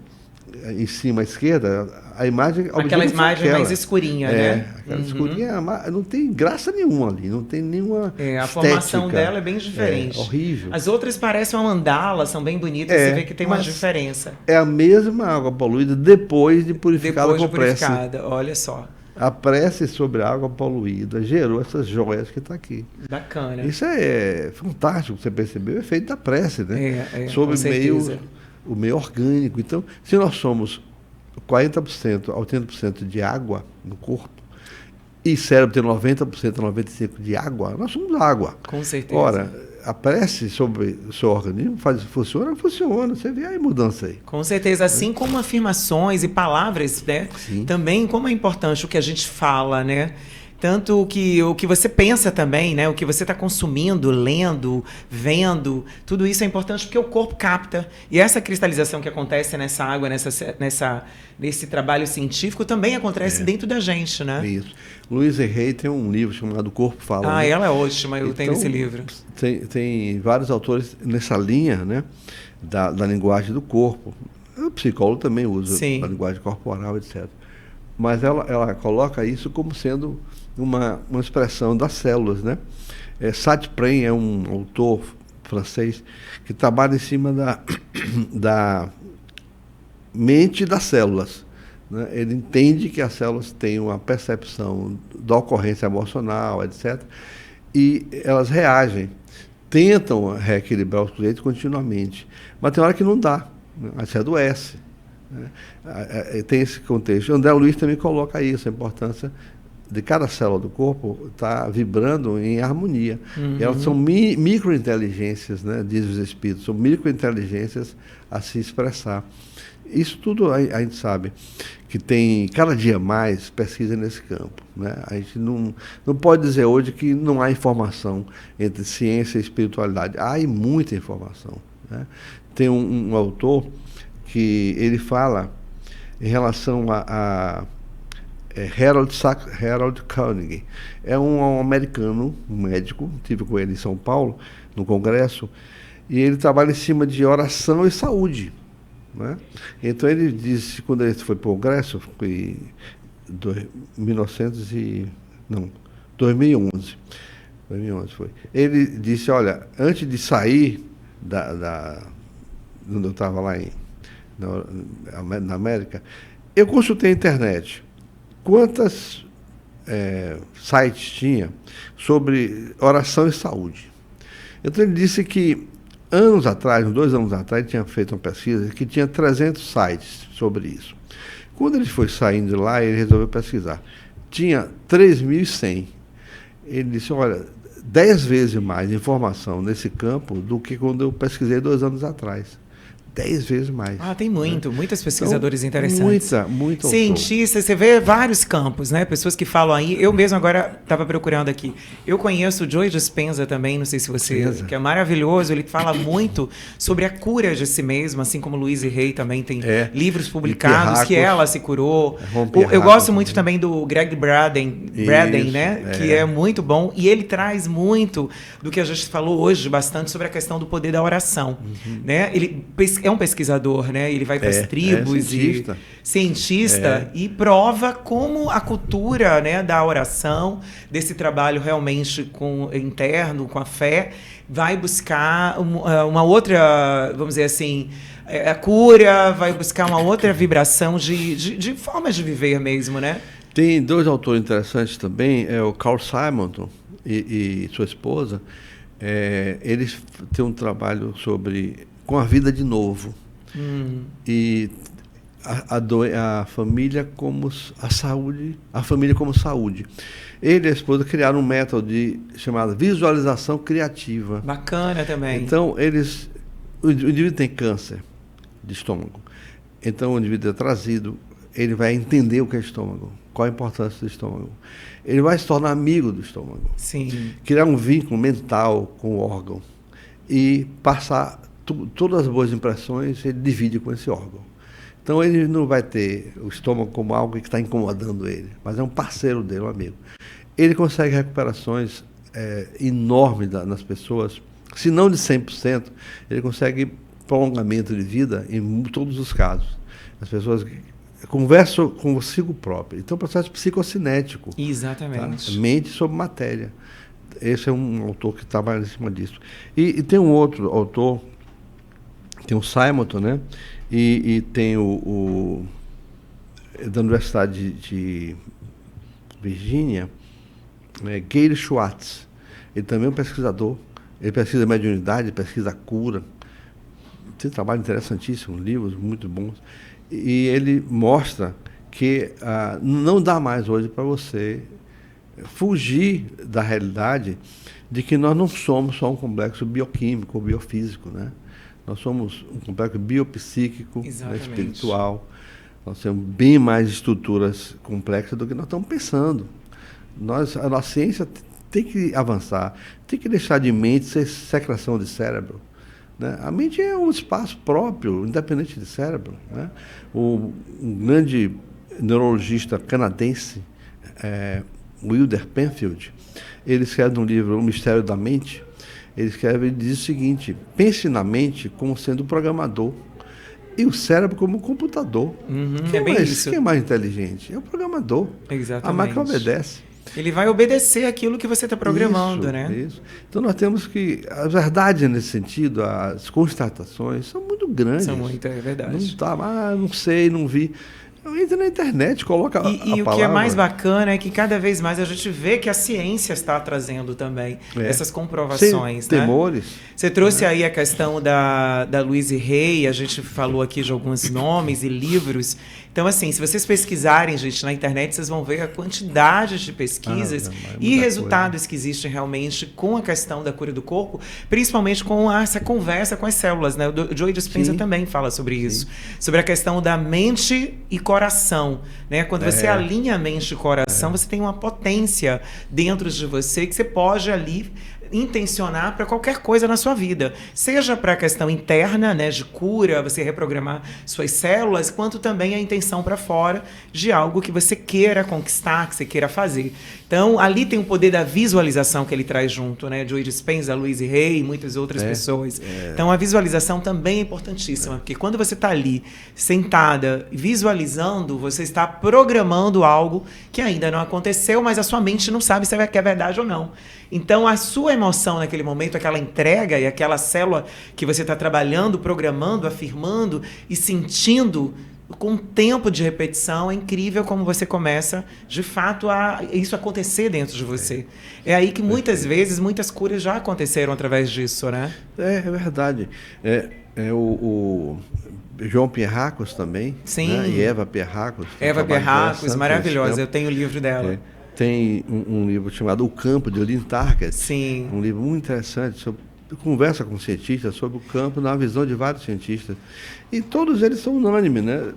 Em cima à esquerda, a imagem... Aquela imagem mais escurinha, né? Aquela escurinha, não tem graça nenhuma ali, não tem nenhuma a formação dela é bem diferente. É horrível. As outras parecem uma mandala, são bem bonitas, você vê que tem uma diferença. É a mesma água poluída depois de purificada com prece. Olha só. A prece sobre a água poluída gerou essas joias que está aqui. Bacana. Isso é fantástico, você percebeu o efeito da prece, né? Sobre o meio orgânico. Então, se nós somos 40% a 80% de água no corpo, e cérebro tem 90% a 95% de água, nós somos água. Com certeza. Ora, a prece sobre o seu organismo funciona. Você vê a mudança aí. Com certeza. Assim como afirmações e palavras, né? Sim. Também como é importante o que a gente fala, né? Tanto o que você pensa também, né? O que você está consumindo, lendo, vendo, tudo isso é importante porque o corpo capta. E essa cristalização que acontece nessa água, nesse trabalho científico, também acontece dentro da gente, né? Isso. Louise Hay tem um livro chamado Corpo Fala. Ah, né? Ela é ótima, eu tenho esse livro. Tem vários autores nessa linha, né? Da linguagem do corpo. O psicólogo também usa a linguagem corporal, etc. Mas ela coloca isso como sendo uma expressão das células, né? Sartre é um autor francês que trabalha em cima da mente das células, né? Ele entende que as células têm uma percepção da ocorrência emocional, etc. E elas reagem, tentam reequilibrar os clientes continuamente, mas tem hora que não dá, né? Aí se adoece, né? Tem esse contexto. André Luiz também coloca isso, a importância de cada célula do corpo estar vibrando em harmonia. E elas são microinteligências, né, diz os espíritos, são microinteligências a se expressar. Isso tudo a gente sabe que tem cada dia mais pesquisa nesse campo, né? A gente não pode dizer hoje que não há informação entre ciência e espiritualidade. Há muita informação, né? Tem um autor que ele fala em relação a Harold Koenig. É um americano, um médico, estive com ele em São Paulo, no congresso, e ele trabalha em cima de oração e saúde, né? Então ele disse, quando ele foi para o congresso, foi em 2011 foi. Ele disse, olha, antes de sair quando eu estava lá na América, eu consultei a internet. Quantos sites tinha sobre oração e saúde? Então ele disse que uns 2 anos atrás, ele tinha feito uma pesquisa que tinha 300 sites sobre isso. Quando ele foi saindo de lá, ele resolveu pesquisar. Tinha 3.100. Ele disse, olha, 10 vezes mais informação nesse campo do que quando eu pesquisei 2 anos atrás. 10 vezes mais. Tem muitos pesquisadores então, interessantes. Muito cientistas, você vê vários campos, né? Pessoas que falam aí. Eu mesmo agora estava procurando aqui. Eu conheço o Joe Dispenza também, não sei se você... que é maravilhoso. Ele fala muito sobre a cura de si mesmo, assim como Louise Hay também tem livros publicados que ela se curou. Eu gosto muito também do Greg Braden, né? Que é muito bom. E ele traz muito do que a gente falou hoje, bastante sobre a questão do poder da oração. Né? Ele é um pesquisador, né? Ele vai para as tribos cientista e prova como a cultura, né, da oração, desse trabalho realmente interno, com a fé, vai buscar uma outra, vamos dizer assim, a cura, vai buscar uma outra vibração de formas de viver mesmo, né? Tem 2 autores interessantes também, o Carl Simonton e sua esposa. Eles têm um trabalho com a vida de novo. E a família como a saúde, a família como saúde. Ele e a esposa criaram um método chamado visualização criativa. Bacana também. Então, o indivíduo tem câncer de estômago. Então, o indivíduo é trazido, ele vai entender o que é estômago, qual a importância do estômago. Ele vai se tornar amigo do estômago. Sim. Criar um vínculo mental com o órgão e passar todas as boas impressões, ele divide com esse órgão. Então, ele não vai ter o estômago como algo que está incomodando ele, mas é um parceiro dele, um amigo. Ele consegue recuperações enormes nas pessoas, se não de 100%, ele consegue prolongamento de vida em todos os casos. As pessoas conversam consigo próprio. Então, é um processo psicocinético. Exatamente. Tá? Mente sobre matéria. Esse é um autor que trabalha em cima disso. E tem um outro autor, tem o Simonton, né? E tem da Universidade de Virgínia, Gary Schwartz. Ele também é um pesquisador. Ele pesquisa mediunidade, pesquisa cura. Tem um trabalho interessantíssimo, livros muito bons. E ele mostra que não dá mais hoje para você fugir da realidade de que nós não somos só um complexo bioquímico ou biofísico, né? Nós somos um complexo biopsíquico, né, espiritual. Nós temos bem mais estruturas complexas do que nós estamos pensando. A nossa ciência tem que avançar, tem que deixar de mente ser secreção de cérebro. Né? A mente é um espaço próprio, independente de cérebro. Né? Um grande neurologista canadense, Wilder Penfield, ele escreve no livro O Mistério da Mente, ele diz o seguinte: pense na mente como sendo o programador e o cérebro como o computador. Quem é mais inteligente? É o programador. Exatamente. A máquina obedece. Ele vai obedecer aquilo que você está programando, né? Isso. Então nós temos que... As verdades nesse sentido, as constatações são muito grandes. São muito, é verdade. Não sei, não vi. Entra na internet, coloca a palavra. E o que é mais bacana é que cada vez mais a gente vê que a ciência está trazendo também essas comprovações. Sem temores. Você trouxe aí a questão da Louise Hay, a gente falou aqui de alguns nomes e livros. Então, assim, se vocês pesquisarem, gente, na internet, vocês vão ver a quantidade de pesquisas e resultados que existem realmente com a questão da cura do corpo, principalmente com essa conversa com as células, né? O Joe Dispenza também fala sobre isso, sobre a questão da mente e coração, né? Quando você alinha a mente e coração, você tem uma potência dentro de você que você pode ali intencionar para qualquer coisa na sua vida, seja para a questão interna, né, de cura, você reprogramar suas células, quanto também a intenção para fora de algo que você queira conquistar, que você queira fazer. Então, ali tem o poder da visualização que ele traz junto, né? Joe Dispenza, Louise Hay e muitas outras pessoas. Então, a visualização também é importantíssima, porque quando você está ali, sentada, visualizando, você está programando algo que ainda não aconteceu, mas a sua mente não sabe se é verdade ou não. Então, a sua emoção naquele momento, aquela entrega e aquela célula que você está trabalhando, programando, afirmando e sentindo com o tempo de repetição, é incrível como você começa, de fato, a isso acontecer dentro de você. É aí que muitas vezes, muitas curas já aconteceram através disso, né? É verdade. O João Pierracos também. Sim. Né? E Eva Pierracos. Eva Pierracos, maravilhosa. Eu tenho o livro dela. Tem um livro chamado O Campo, de Lynn Target. Sim. Um livro muito interessante, conversa com cientistas sobre o campo, na visão de vários cientistas. E todos eles são unânimes, né?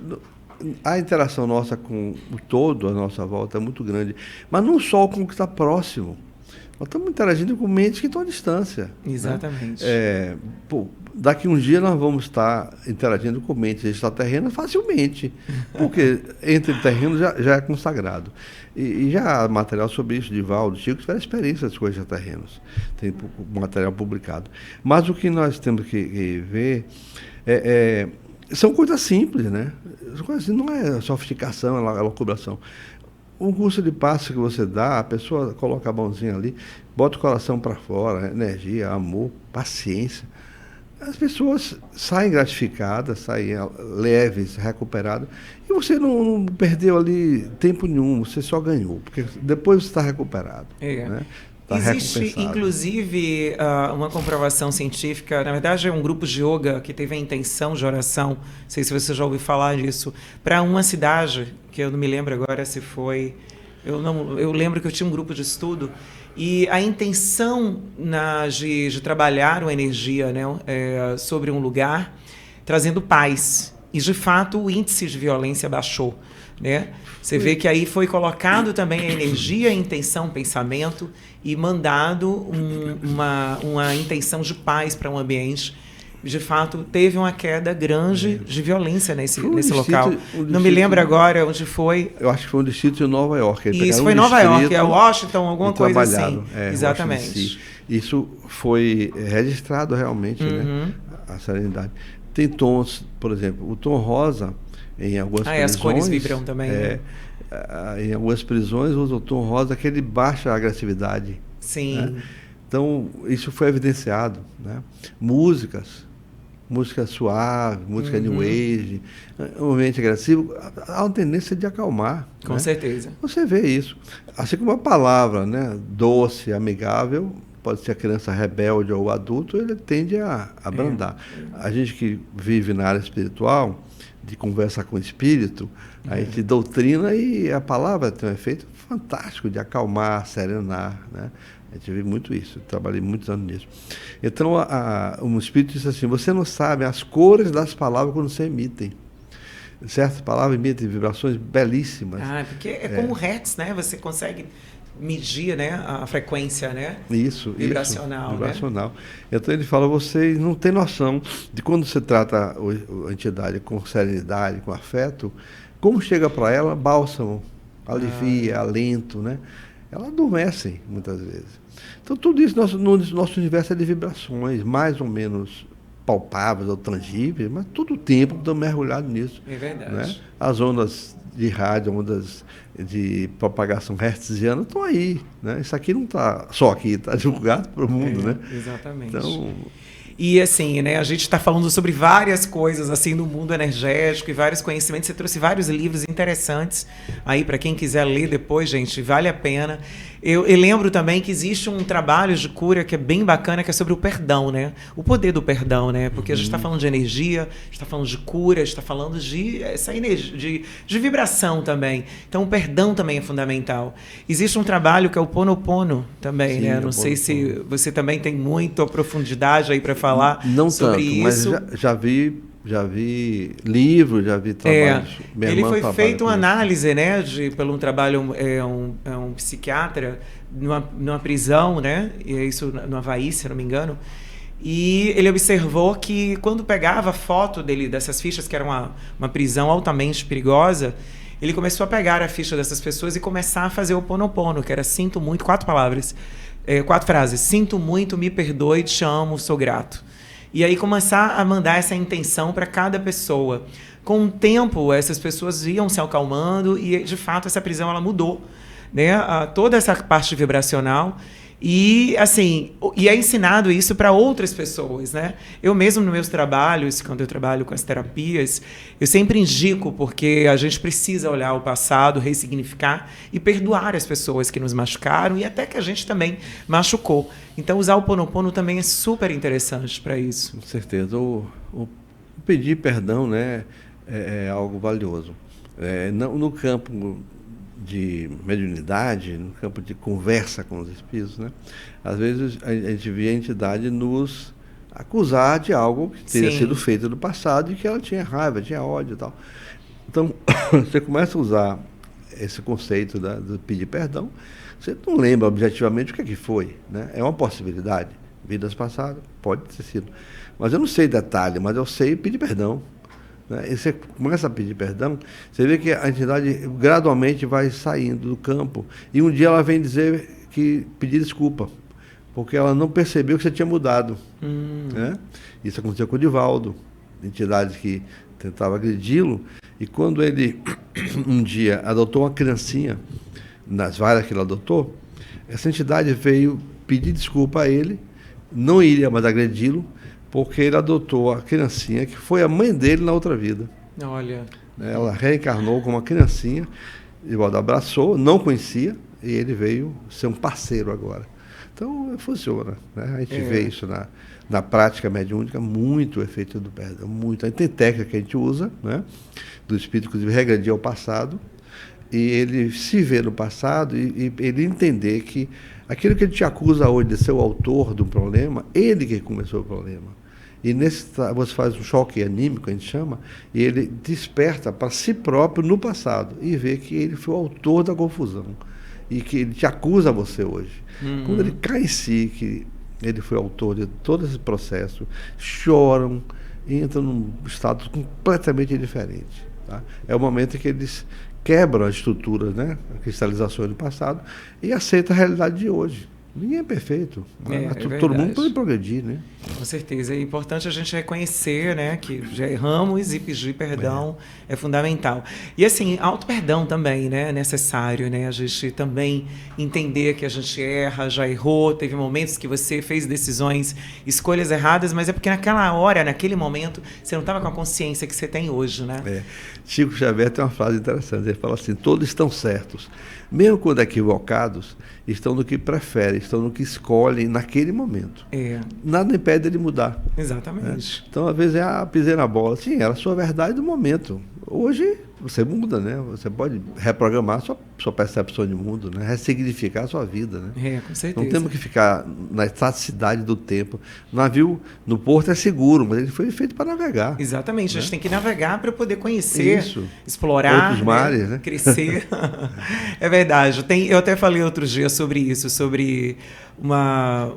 A interação nossa com o todo, à nossa volta, é muito grande. Mas não só com o que está próximo. Nós estamos interagindo com mentes que estão à distância. Exatamente. Né? Daqui um dia nós vamos estar interagindo com mentes extraterrenas facilmente, porque entre terrenos já é consagrado. E já há material sobre isso, de Valdo, Chico, tiveram experiências com extraterrenos. Tem material publicado. Mas o que nós temos que ver são coisas simples, né? Não é sofisticação, é elucubração. Um curso de passe que você dá, a pessoa coloca a mãozinha ali, bota o coração para fora, energia, amor, paciência. As pessoas saem gratificadas, saem leves, recuperadas, e você não perdeu ali tempo nenhum, você só ganhou, porque depois você está recuperado. Né? Existe, inclusive, uma comprovação científica, na verdade é um grupo de yoga que teve a intenção de oração, não sei se você já ouviu falar disso, para uma cidade, que eu não me lembro agora se foi, eu lembro que eu tinha um grupo de estudo, e a intenção de trabalhar uma energia, né, sobre um lugar, trazendo paz, e de fato o índice de violência baixou, né? Você vê que aí foi colocado também a energia, a intenção, o pensamento e mandado uma intenção de paz para um ambiente. De fato, teve uma queda grande de violência nesse local. Não me lembro agora onde foi. Eu acho que foi um distrito de Nova York. Isso foi em Nova York, Washington, alguma coisa assim. Exatamente. Isso foi registrado realmente, né? A serenidade. Tem tons, por exemplo, o tom rosa, em algumas prisões... as cores vibram também. Em algumas prisões usa o tom rosa, que ele baixa a agressividade. Sim. Né? Então, isso foi evidenciado. Né? Música suave, música new age, um ambiente agressivo, há uma tendência de acalmar. Com certeza. Você vê isso. Assim como a palavra, né, doce, amigável, pode ser a criança rebelde ou o adulto, ele tende a abrandar. A gente que vive na área espiritual, de conversa com o espírito, a gente doutrina e a palavra tem um efeito fantástico de acalmar, serenar, né? A gente vê muito isso, eu trabalhei muitos anos nisso. Então, um espírito disse assim, você não sabe as cores das palavras quando você emitem. Certas palavras emitem vibrações belíssimas. Porque é como hertz, né? Você consegue medir, né, a frequência, né? Isso, vibracional. Vibracional. Né? Então ele fala, vocês não têm noção de quando você trata a entidade com serenidade, com afeto, como chega para ela bálsamo, alivia, alento, né? Elas adormecem muitas vezes. Então tudo isso no nosso universo é de vibrações, mais ou menos palpáveis ou tangíveis, mas todo o tempo estamos mergulhados nisso. É verdade. Né? As ondas de rádio, ondas de propagação hertziana estão aí. Né? Isso aqui não está só aqui, está divulgado para o mundo. Né? Exatamente. Então, e assim, né, a gente está falando sobre várias coisas assim no mundo energético e vários conhecimentos. Você trouxe vários livros interessantes aí para quem quiser ler depois, gente, vale a pena. Eu lembro também que existe um trabalho de cura que é bem bacana, que é sobre o perdão, né? O poder do perdão, né? Porque a gente está falando de energia, a gente está falando de cura, a gente está falando de essa energia, de vibração também. Então o perdão também é fundamental. Existe um trabalho que é o Ponopono também, sim, né? Não sei se você também tem muita profundidade aí para falar não sobre tanto, isso. Mas já vi livros, já vi trabalhos. Ele foi feito uma análise, né, pelo um trabalho, um psiquiatra numa prisão, né, e isso no Havaí, se não me engano, e ele observou que quando pegava foto dessas fichas, que era uma prisão altamente perigosa, ele começou a pegar a ficha dessas pessoas e começar a fazer o Ponopono, que era sinto muito, 4 palavras, 4 frases, sinto muito, me perdoe, te amo, sou grato. E aí começar a mandar essa intenção para cada pessoa. Com o tempo, essas pessoas iam se acalmando e, de fato, essa prisão ela mudou, né? Toda essa parte vibracional. E, assim, e é ensinado isso para outras pessoas, né? Eu mesmo, nos meus trabalhos, quando eu trabalho com as terapias, eu sempre indico, porque a gente precisa olhar o passado, ressignificar e perdoar as pessoas que nos machucaram e até que a gente também machucou. Então, usar o Ponopono também é super interessante para isso. Com certeza. O pedir perdão, né, é algo valioso. No campo de mediunidade, no campo de conversa com os espíritos, né? Às vezes a gente vê a entidade nos acusar de algo que teria sido feito no passado e que ela tinha raiva, tinha ódio e tal. Então, você começa a usar esse conceito do pedir perdão, você não lembra objetivamente o que é que foi, né? É uma possibilidade. Vidas passadas, pode ter sido. Mas eu não sei detalhe, mas eu sei pedir perdão. E você começa a pedir perdão, você vê que a entidade gradualmente vai saindo do campo e um dia ela vem dizer que pedir desculpa, porque ela não percebeu que você tinha mudado. Né? Isso aconteceu com o Divaldo, entidades que tentavam agredi-lo, e quando ele um dia adotou uma criancinha, nas várias que ele adotou, essa entidade veio pedir desculpa a ele, não iria mais agredi-lo, porque ele adotou a criancinha, que foi a mãe dele na outra vida. Olha. Ela reencarnou como uma criancinha, Divaldo abraçou, não conhecia, e ele veio ser um parceiro agora. Então, funciona, né? A gente vê isso na prática mediúnica, muito o efeito do perdão, muito. Aí tem técnica que a gente usa, né? Do espírito, inclusive, regredir ao passado, e ele se ver no passado e ele entender que aquilo que ele te acusa hoje de ser o autor do problema, ele que começou o problema. E você faz um choque anímico, a gente chama, e ele desperta para si próprio no passado e vê que ele foi o autor da confusão e que ele te acusa a você hoje. Quando ele cai em si, que ele foi autor de todo esse processo, choram e entram num estado completamente diferente. Tá? É o momento em que eles quebram as estruturas, né? A cristalização do passado e aceitam a realidade de hoje. Ninguém é perfeito. Todo mundo pode progredir, né? Com certeza. É importante a gente reconhecer, né, que já erramos e pedir perdão é fundamental. E assim, auto-perdão também, né, é necessário, né? A gente também entender que a gente erra, já errou, teve momentos que você fez decisões, escolhas erradas, mas é porque naquela hora, naquele momento, você não estava com a consciência que você tem hoje, né? Chico Xavier tem uma frase interessante, ele fala assim: todos estão certos, mesmo quando equivocados, estão no que preferem, estão no que escolhem naquele momento. Nada impede ele mudar. Exatamente. Então, às vezes, pisei na bola. Sim, era a sua verdade do momento. Hoje, você muda, né? Você pode reprogramar sua percepção de mundo, né? Ressignificar a sua vida, né? Com certeza. Não temos que ficar na estaticidade do tempo. O navio no porto é seguro, mas ele foi feito para navegar. Exatamente. Né? A gente tem que navegar para poder conhecer, explorar, outros mares, né? Crescer. É verdade. Eu até falei outros dias sobre isso, sobre uma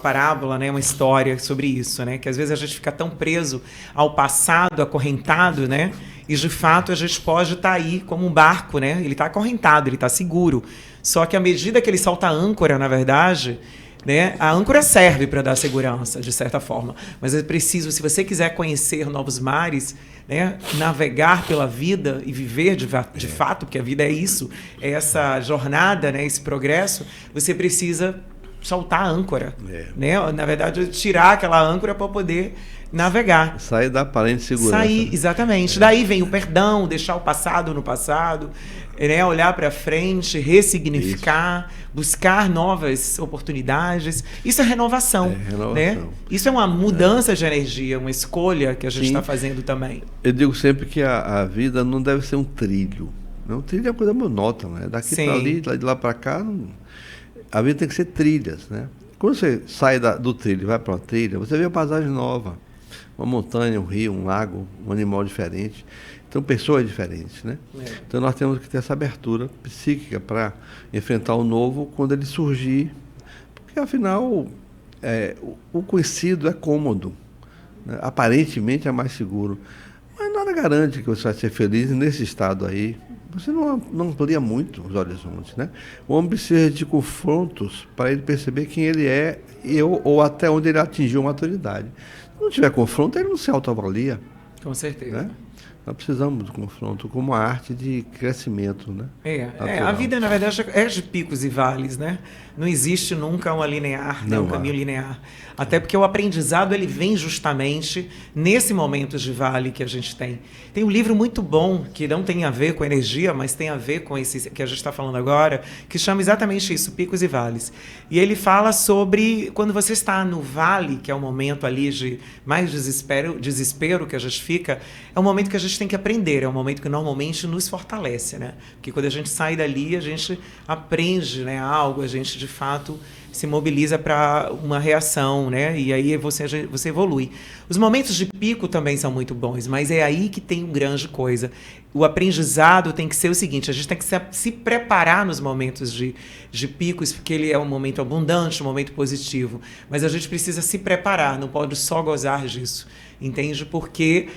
parábola, né? Uma história sobre isso, né? Que às vezes a gente fica tão preso ao passado, acorrentado, né? E de fato a gente pode estar aí como um barco, né? Ele está acorrentado, ele está seguro. Só que à medida que ele solta a âncora, na verdade, né? A âncora serve para dar segurança, de certa forma. Mas é preciso, se você quiser conhecer novos mares, né? Navegar pela vida e viver de fato, porque a vida é isso, é essa jornada, né? Esse progresso, você precisa soltar a âncora. Né? Na verdade, tirar aquela âncora para poder navegar. Sair da aparente segurança. Sair, exatamente. Daí vem o perdão, deixar o passado no passado, né? Olhar para frente, ressignificar, buscar novas oportunidades. Isso é renovação. Né? Isso é uma mudança de energia, uma escolha que a gente está fazendo também. Eu digo sempre que a vida não deve ser um trilho. Um trilho é uma coisa monótona. Né? Daqui para ali, de lá para cá, a vida tem que ser trilhas. Né? Quando você sai do trilho e vai para uma trilha, você vê uma paisagem nova. Uma montanha, um rio, um lago, um animal diferente. Então, pessoas diferentes, né? Então, nós temos que ter essa abertura psíquica para enfrentar o novo quando ele surgir. Porque, afinal, o conhecido é cômodo. Né? Aparentemente é mais seguro. Mas nada garante que você vai ser feliz nesse estado aí. Você não amplia muito os horizontes, né? O homem precisa de confrontos para ele perceber quem ele é ou até onde ele atingiu a maturidade. Se não tiver confronto, ele não se autoavalia. Com certeza. Né? Nós precisamos do confronto como a arte de crescimento, né? A vida, na verdade, é de picos e vales, né? Não existe nunca uma linear, né? Um caminho linear. Até porque o aprendizado ele vem justamente nesse momento de vale que a gente tem. Tem um livro muito bom, que não tem a ver com energia, mas tem a ver com esse que a gente está falando agora, que chama exatamente isso, Picos e Vales. E ele fala sobre quando você está no vale, que é o momento ali de mais desespero que a gente fica, é um momento que a gente tem que aprender, é um momento que normalmente nos fortalece, né? Porque quando a gente sai dali, a gente aprende, né, algo, a gente de fato se mobiliza para uma reação, né? E aí você evolui. Os momentos de pico também são muito bons, mas é aí que tem uma grande coisa. O aprendizado tem que ser o seguinte: a gente tem que se preparar nos momentos de picos, porque ele é um momento abundante, um momento positivo. Mas a gente precisa se preparar, não pode só gozar disso, entende? Porque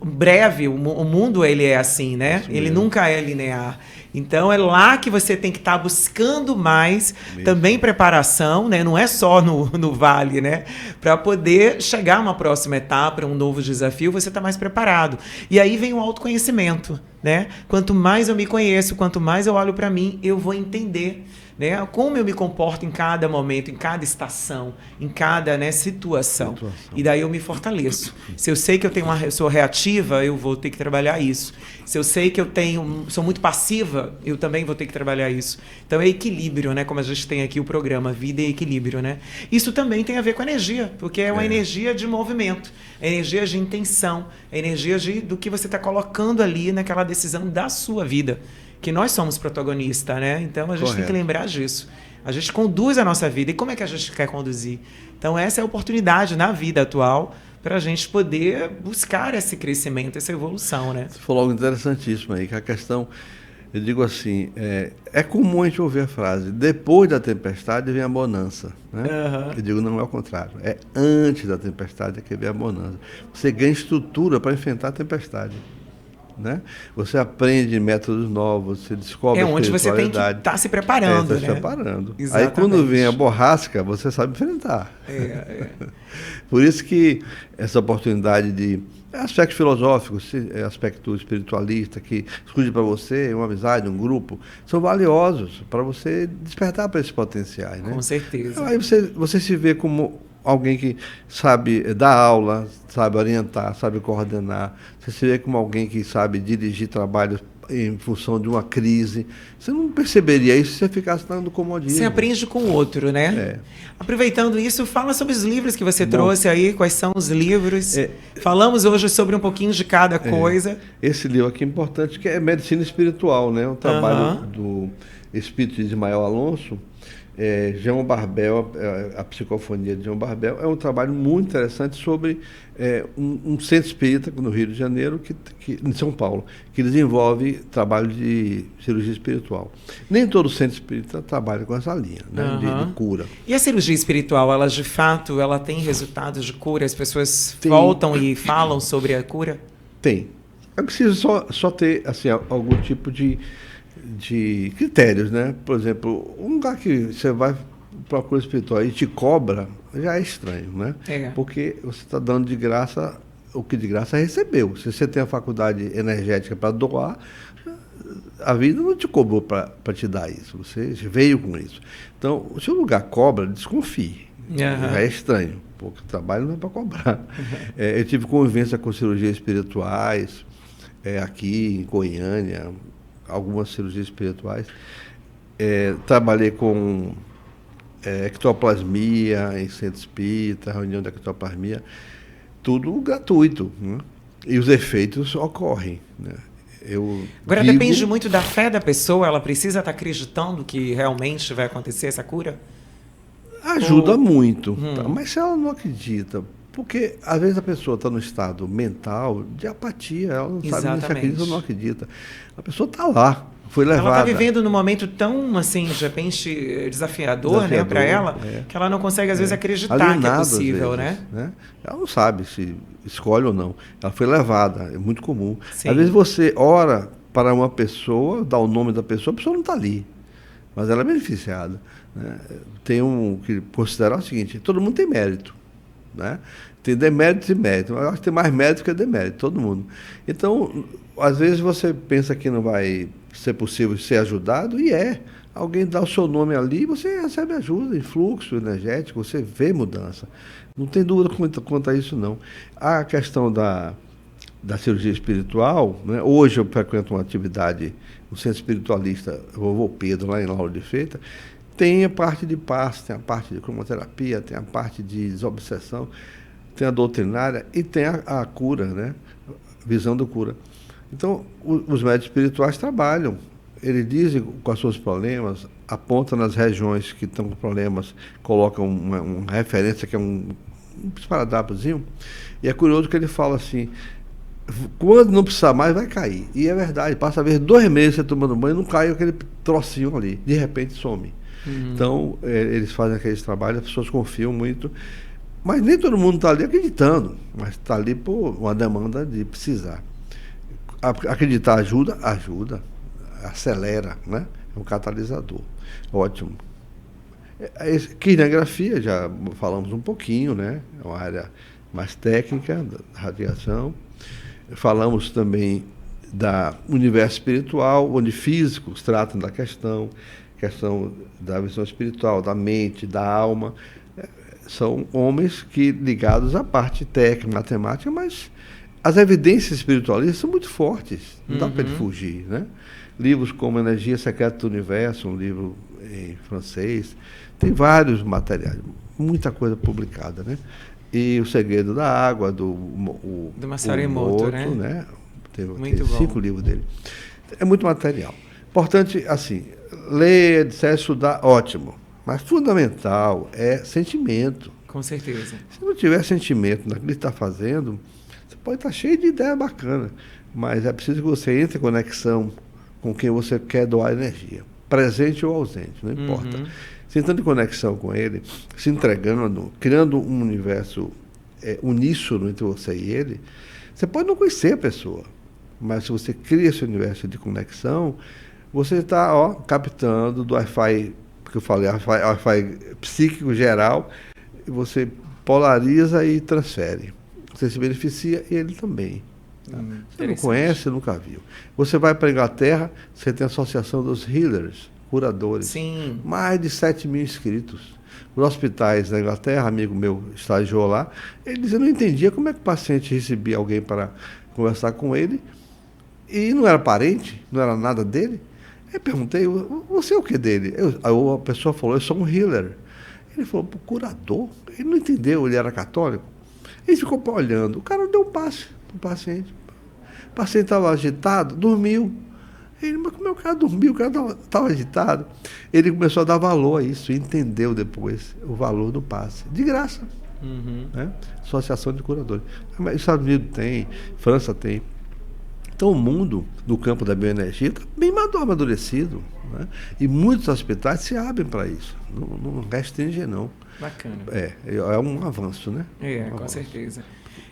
breve, o mundo ele é assim, né? Ele nunca é linear. Então é lá que você tem que estar buscando mais também preparação, né? Não é só no vale, né? Para poder chegar a uma próxima etapa, um novo desafio, você está mais preparado. E aí vem o autoconhecimento, né? Quanto mais eu me conheço, quanto mais eu olho para mim, eu vou entender, né, como eu me comporto em cada momento, em cada estação, em cada, né, situação. E daí eu me fortaleço. Se eu sei que eu sou reativa, eu vou ter que trabalhar isso. Se eu sei que sou muito passiva, eu também vou ter que trabalhar isso. Então é equilíbrio, né? Como a gente tem aqui o programa Vida e Equilíbrio, né? Isso também tem a ver com energia, porque é uma energia de movimento, energia de intenção, energia do que você está colocando ali naquela decisão da sua vida. Que nós somos protagonistas, né? Então a gente tem que lembrar disso. A gente conduz a nossa vida. E como é que a gente quer conduzir? Então essa é a oportunidade na vida atual para a gente poder buscar esse crescimento, essa evolução, né? Você falou algo interessantíssimo aí, que a questão, eu digo assim, é comum a gente ouvir a frase, depois da tempestade vem a bonança, né? Eu digo, não é o contrário, é antes da tempestade que vem a bonança. Você ganha estrutura para enfrentar a tempestade. Né? Você aprende métodos novos, você descobre a onde você tem que estar se preparando. Se preparando. Aí quando vem a borrasca, você sabe enfrentar. Por isso que essa oportunidade de aspectos filosóficos, aspecto espiritualista, que surge para você, uma amizade, um grupo, são valiosos para você despertar para esses potenciais. Né? Com certeza. Aí você se vê como alguém que sabe dar aula, sabe orientar, sabe coordenar. Você se vê como alguém que sabe dirigir trabalhos em função de uma crise. Você não perceberia isso se você ficasse dando comodismo. Você aprende com o outro, né? Aproveitando isso, fala sobre os livros que você trouxe aí, quais são os livros. Falamos hoje sobre um pouquinho de cada coisa. Esse livro aqui é importante, que é Medicina Espiritual, né? Um trabalho do Espírito de Ismael Alonso. João Barbel, a psicofonia de João Barbel, é um trabalho muito interessante sobre um centro espírita no Rio de Janeiro, em São Paulo, que desenvolve trabalho de cirurgia espiritual. Nem todo centro espírita trabalha com essa linha, né, de cura. E a cirurgia espiritual, ela de fato, ela tem resultados de cura? As pessoas voltam e falam sobre a cura? Tem. É preciso só ter assim, algum tipo de critérios, né? Por exemplo, um lugar que você vai para a cura espiritual e te cobra, já é estranho, né? Porque você está dando de graça o que de graça recebeu. Se você tem a faculdade energética para doar, a vida não te cobrou para te dar isso. Você veio com isso. Então, se o lugar cobra, desconfie. Já é estranho, porque o trabalho não é para cobrar. Eu tive convivência com cirurgias espirituais aqui em Goiânia, algumas cirurgias espirituais. Trabalhei com ectoplasmia em centro espírita, reunião de ectoplasmia, tudo gratuito, né? E os efeitos ocorrem, né? Agora, depende muito da fé da pessoa, ela precisa estar acreditando que realmente vai acontecer essa cura? Ajuda muito, tá? Mas se ela não acredita, porque às vezes a pessoa está no estado mental de apatia, ela não sabe se acredita ou não acredita. A pessoa está lá, foi levada. Ela está vivendo num momento tão, assim, de repente, desafiador, né, para ela, que ela não consegue, às vezes, acreditar alienado, que é possível, vezes, né? Ela não sabe se escolhe ou não. Ela foi levada, é muito comum. Sim. Às vezes você ora para uma pessoa, dá o nome da pessoa, a pessoa não está ali, mas ela é beneficiada. Né? Tem que considerar o seguinte, todo mundo tem mérito. Né? Tem deméritos e méritos. Eu acho que tem mais mérito que demérito, todo mundo. Então, às vezes você pensa que não vai ser possível ser ajudado, e alguém dá o seu nome ali, você recebe ajuda, influxo energético, você vê mudança. Não tem dúvida quanto a isso, não. A questão da cirurgia espiritual, né? Hoje eu frequento uma atividade no centro espiritualista Vovô Pedro, lá em Lauro de Freitas. Tem a parte de paz, tem a parte de cromoterapia, tem a parte de desobsessão, tem a doutrinária e tem a cura, né? Visão da cura. Então, os médicos espirituais trabalham. Eles dizem quais são os problemas, apontam nas regiões que estão com problemas, colocam uma referência que é um esparadrapozinho. E é curioso que ele fala assim, quando não precisar mais, vai cair. E é verdade, passa a ver 2 meses você tomando banho, não cai aquele trocinho ali, de repente some. Então, eles fazem aqueles trabalhos, as pessoas confiam muito, mas nem todo mundo está ali acreditando, mas está ali por uma demanda de precisar. Acreditar ajuda, acelera, né? É um catalisador. Ótimo. Quinegrafia, já falamos um pouquinho, né? É uma área mais técnica da radiação. Falamos também da universo espiritual, onde físicos tratam da questão da visão espiritual, da mente, da alma. São homens que ligados à parte técnica, matemática, mas as evidências espiritualistas são muito fortes, não dá para ele fugir, né? Livros como Energia Secreta do Universo, um livro em francês, tem vários materiais, muita coisa publicada, né? E O Segredo da Água, do Masaru Emoto, né? Tem 5 livros dele. É muito material. Importante, assim, ler, estudar, ótimo. Mas fundamental é sentimento. Com certeza. Se não tiver sentimento naquilo que está fazendo, você pode estar cheio de ideia bacana, mas é preciso que você entre em conexão com quem você quer doar energia, presente ou ausente, não importa. Se entrando em conexão com ele, se entregando, criando um universo uníssono entre você e ele, você pode não conhecer a pessoa, mas se você cria esse universo de conexão, você está captando do Wi-Fi, que eu falei, Wi-Fi psíquico geral, e você polariza e transfere. Você se beneficia e ele também. Você não conhece, nunca viu. Você vai para a Inglaterra, você tem a Associação dos Healers, curadores. Sim. Mais de 7 mil inscritos. Os hospitais da Inglaterra, amigo meu estagiou lá, ele dizia, não entendia como é que o paciente recebia alguém para conversar com ele, e não era parente, não era nada dele. Eu perguntei, você é o que dele? A pessoa falou, eu sou um healer. Ele falou, curador? Ele não entendeu, ele era católico. Ele ficou olhando, o cara deu um passe para o paciente. O paciente estava agitado, dormiu. Ele, mas como é que o cara dormiu? O cara estava agitado. Ele começou a dar valor a isso, e entendeu depois o valor do passe. De graça. Né? Associação de curadores. Mas Estados Unidos tem, França tem. Então, o mundo do campo da bioenergia está bem amadurecido, né? E muitos hospitais se abrem para isso. Não restringe, não. Bacana. É um avanço, né? Com certeza.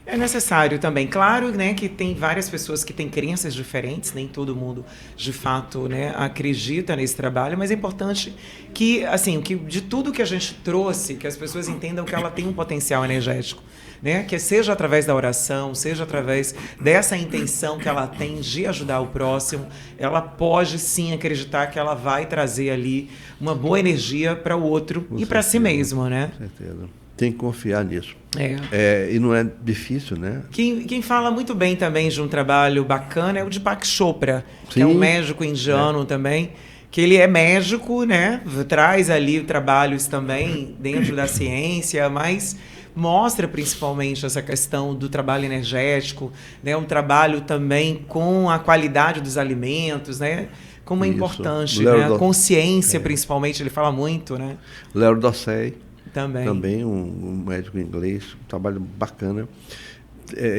É necessário também. Claro, né, que tem várias pessoas que têm crenças diferentes, nem todo mundo, de fato, né, acredita nesse trabalho, mas é importante que, assim, de tudo que a gente trouxe, que as pessoas entendam que ela tem um potencial energético. Né? Que seja através da oração, seja através dessa intenção que ela tem de ajudar o próximo, ela pode sim acreditar que ela vai trazer ali uma boa energia para o outro e para si mesmo, né? Com certeza. Tem que confiar nisso. E não é difícil, né? Quem fala muito bem também de um trabalho bacana é o Deepak Chopra, que é um médico indiano também, que ele é médico, né? Traz ali trabalhos também dentro da ciência, mas mostra principalmente essa questão do trabalho energético, né? Um trabalho também com a qualidade dos alimentos, né? Como é importante, né? A consciência, principalmente, ele fala muito, né? Léo Dossey, também um médico inglês, um trabalho bacana.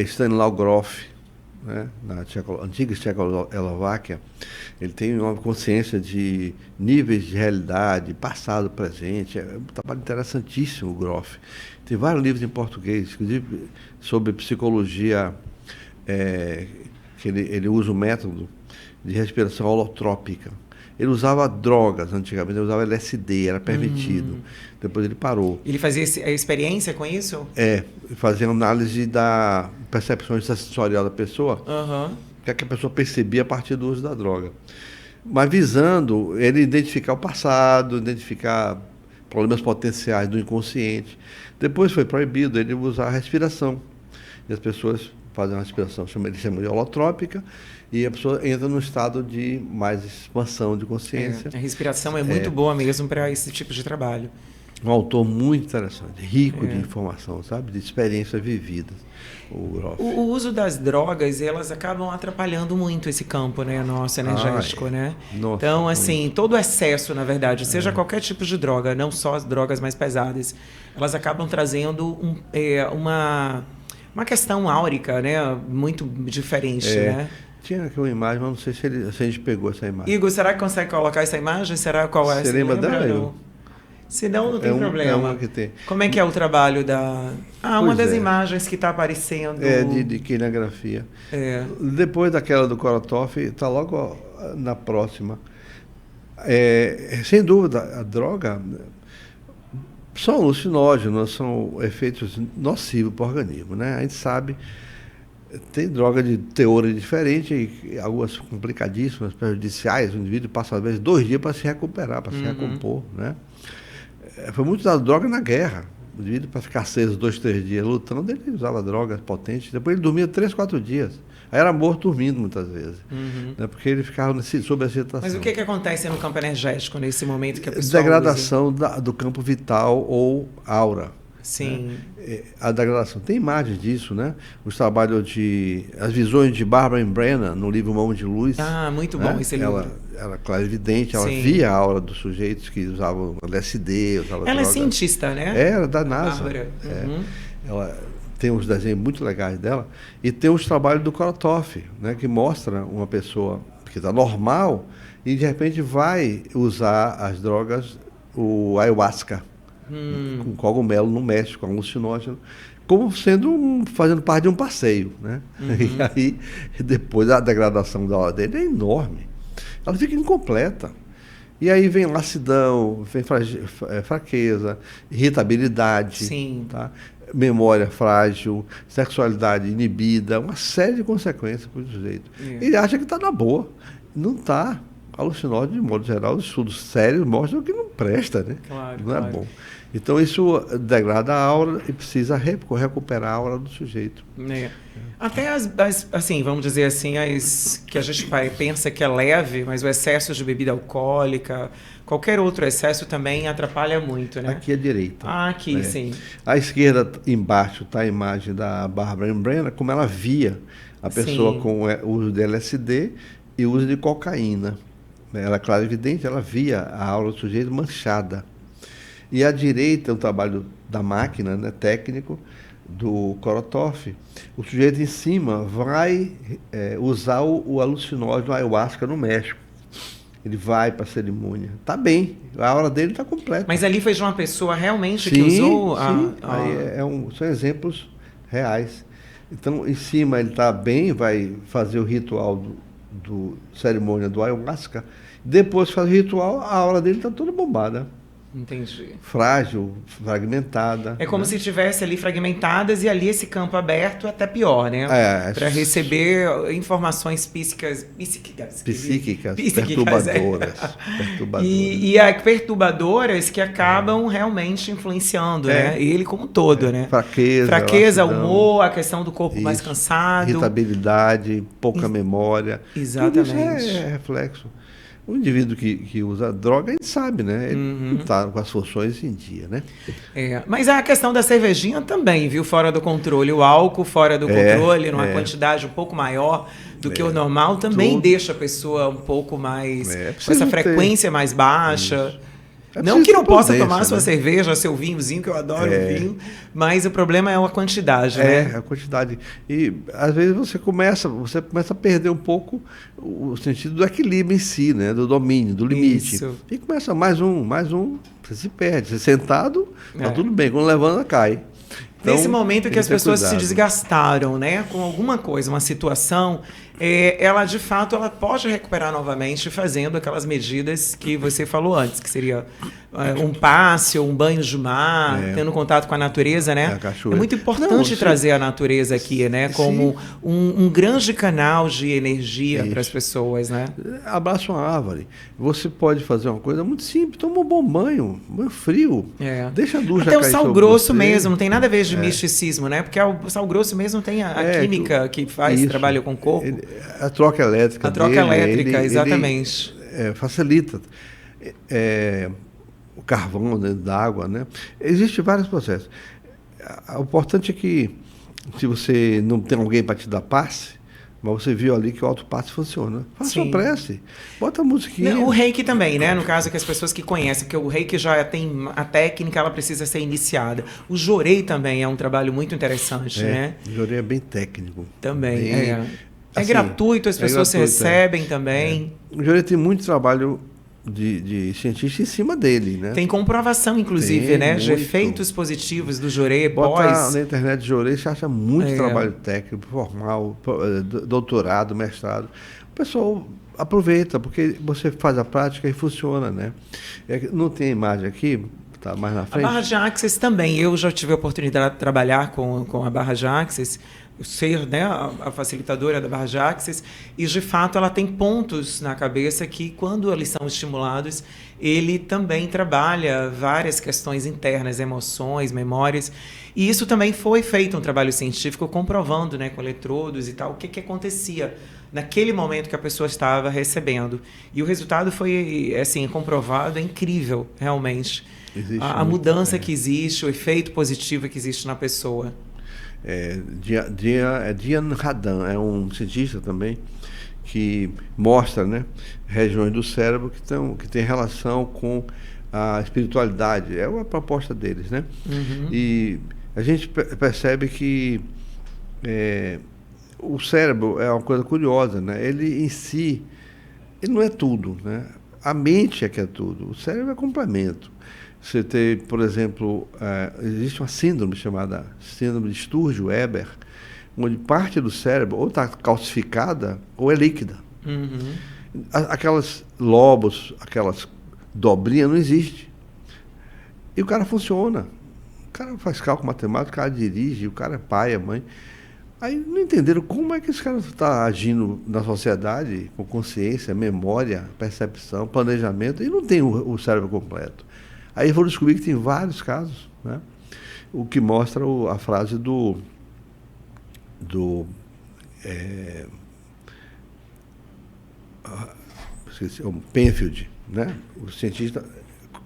Stanislaw Grof, né? Na antiga Tchecoslováquia, ele tem uma consciência de níveis de realidade, passado, presente. É um trabalho interessantíssimo, o Grof. Tem vários livros em português, inclusive sobre psicologia, que ele usa o método de respiração holotrópica. Ele usava drogas antigamente, ele usava LSD, era permitido. Depois ele parou. Ele fazia a experiência com isso? Fazia análise da percepção sensorial da pessoa, o que a pessoa percebia a partir do uso da droga. Mas visando ele identificar o passado, identificar problemas potenciais do inconsciente. Depois foi proibido ele usar a respiração. E as pessoas fazem uma respiração, ele chama de holotrópica, e a pessoa entra num estado de mais expansão de consciência. A respiração é muito boa mesmo para esse tipo de trabalho. Um autor muito interessante, rico de informação, sabe? De experiências vividas. O uso das drogas, elas acabam atrapalhando muito esse campo, né, nosso energético, né? Nossa, então, assim, todo excesso, na verdade, seja qualquer tipo de droga, não só as drogas mais pesadas, elas acabam trazendo uma questão áurica, né, muito diferente, né? Tinha aqui uma imagem, mas não sei se a gente pegou essa imagem. Igor, será que consegue colocar essa imagem? Será qual é? Você lembra dela? Se não, não tem problema. É uma que tem. Como é que é o trabalho da... uma das imagens que está aparecendo. De quinografia. Depois daquela do Korotov, está logo na próxima. Sem dúvida, a droga são alucinógenos, são efeitos nocivos para o organismo, né? A gente sabe, Tem droga de teor diferente, e algumas complicadíssimas, prejudiciais. O indivíduo passa, às vezes, 2 dias para se recuperar, para se recompor, né? Foi muito usado droga na guerra. O indivíduo, para ficar aceso 2, 3 dias lutando, ele usava drogas potentes. Depois ele dormia 3, 4 dias. Aí era morto dormindo, muitas vezes. Né? Porque ele ficava sob a excitação. Mas o que acontece no campo energético, nesse momento que a pessoa degradação do campo vital ou aura. Sim. Né? A degradação. Tem imagens disso, né? Os trabalhos as visões de Barbara Brennan, no livro Mão de Luz. Ah, muito né? bom esse livro. Ela clarividente, ela Sim. via a aura dos sujeitos que usavam LSD, usavam Ela drogas. é cientista, né? Era da NASA. Bárbara. Ela tem uns desenhos muito legais dela. E tem os trabalhos do Korotov, né? Que mostra uma pessoa que está normal e de repente vai usar as drogas, o ayahuasca, com cogumelo no México, alucinógeno, como fazendo parte de um passeio, né? E aí, depois, a degradação da hora dele é enorme. Ela fica incompleta. E aí vem lassidão, vem fraqueza, irritabilidade, Sim. tá? Memória frágil, sexualidade inibida, uma série de consequências para o sujeito. Ele acha que está na boa. Não está. Alucinógeno, de modo geral, os estudos sérios mostram que não presta, né? Claro, não é bom. Então, isso degrada a aura e precisa recuperar a aura do sujeito. Até assim, vamos dizer assim, as que a gente pensa que é leve, mas o excesso de bebida alcoólica, qualquer outro excesso também atrapalha muito, né? Aqui à direita. Aqui, sim. À esquerda, embaixo, está a imagem da Barbara Brennan, como ela via a pessoa Sim. com o uso de LSD e o uso de cocaína. Ela é clarividente, ela via a aura do sujeito manchada. E à direita, o trabalho da máquina, né, técnico, do Korotov. O sujeito em cima vai usar o alucinógeno ayahuasca no México. Ele vai para a cerimônia. Está bem, a aura dele está completa. Mas ali foi de uma pessoa realmente que usou? Sim, são exemplos reais. Então, em cima ele está bem, vai fazer o ritual do cerimônia do ayahuasca. Depois que faz o ritual, a aura dele está toda bombada. Entendi. Frágil, fragmentada. É como se tivesse ali fragmentadas e ali esse campo aberto até pior, né? Para receber informações psíquicas, perturbadoras. E perturbadoras que acabam realmente influenciando, né? Ele como um todo, né? Fraqueza, humor, a questão do corpo mais cansado. Irritabilidade, pouca memória. Exatamente. Tudo isso é reflexo. O indivíduo que usa droga, ele sabe, né? Ele não está com as funções em dia, né? Mas a questão da cervejinha também, viu? Fora do controle. O álcool fora do controle, numa quantidade um pouco maior do que o normal, também deixa a pessoa um pouco mais... com essa frequência mais baixa. Não que não possa tomar sua cerveja, seu vinhozinho, que eu adoro vinho, mas o problema é a quantidade, né? A quantidade. E, às vezes, você começa a perder um pouco o sentido do equilíbrio em si, né? Do domínio, do limite. Isso. E começa mais um, você se perde. Você sentado, tá tudo bem. Quando levanta, cai. Então, nesse momento que as pessoas se desgastaram, né, com alguma coisa, uma situação, ela de fato ela pode recuperar novamente fazendo aquelas medidas que você falou antes, que seria um passe ou um banho de mar, tendo contato com a natureza, né? É muito importante trazer a natureza aqui, né, como um grande canal de energia para as pessoas, né? Abraça uma árvore. Você pode fazer uma coisa muito simples, toma um bom banho frio. Deixa a luz até o sal grosso mesmo, não tem nada a ver de misticismo, né? Porque o sal grosso mesmo tem a química que faz trabalho com o corpo. A troca elétrica. Exatamente. Facilita. O carvão dentro da água, né? Existem vários processos. O importante é que, se você não tem alguém para te dar passe, mas você viu ali que o autopasse funciona. Faça sua prece. Bota a musiquinha. O reiki também, né? No caso que as pessoas que conhecem, porque o reiki já tem a técnica, ela precisa ser iniciada. O jorei também é um trabalho muito interessante, né? O jorei é bem técnico. Também, É gratuito, as pessoas recebem também. O jorei tem muito trabalho de cientista em cima dele, né? Tem comprovação, inclusive, né? De efeitos positivos do jorei pós. Na internet jorei, você acha muito trabalho técnico, formal, doutorado, mestrado. O pessoal aproveita, porque você faz a prática e funciona, né? Não tem imagem aqui, tá mais na frente. A barra de Axis também. Eu já tive a oportunidade de trabalhar com a barra de Axis, ser, né, a facilitadora da Barra de Axis, e de fato ela tem pontos na cabeça que, quando eles são estimulados, ele também trabalha várias questões internas, emoções, memórias, e isso também foi feito um trabalho científico comprovando, né, com eletrodos e tal, o que acontecia naquele momento que a pessoa estava recebendo. E o resultado foi, assim, comprovado, é incrível, realmente. A mudança que existe, o efeito positivo que existe na pessoa. Dian Radan é um cientista também que mostra, né, regiões do cérebro que tem relação com a espiritualidade. É uma proposta deles, né? E a gente percebe que o cérebro é uma coisa curiosa, né? Ele em si, ele não é tudo, né? A mente é que é tudo. O cérebro é complemento. Você tem, por exemplo, existe uma síndrome chamada síndrome de Sturge-Weber, onde parte do cérebro ou está calcificada ou é líquida. Aquelas lobos, aquelas dobrinhas não existem. E o cara funciona. O cara faz cálculo matemático, o cara dirige, o cara é pai, é mãe. Aí não entenderam como é que esse cara está agindo na sociedade com consciência, memória, percepção, planejamento, e não tem o cérebro completo. Aí foram descobrir que tem vários casos, né? O que mostra a frase do Penfield, né? O cientista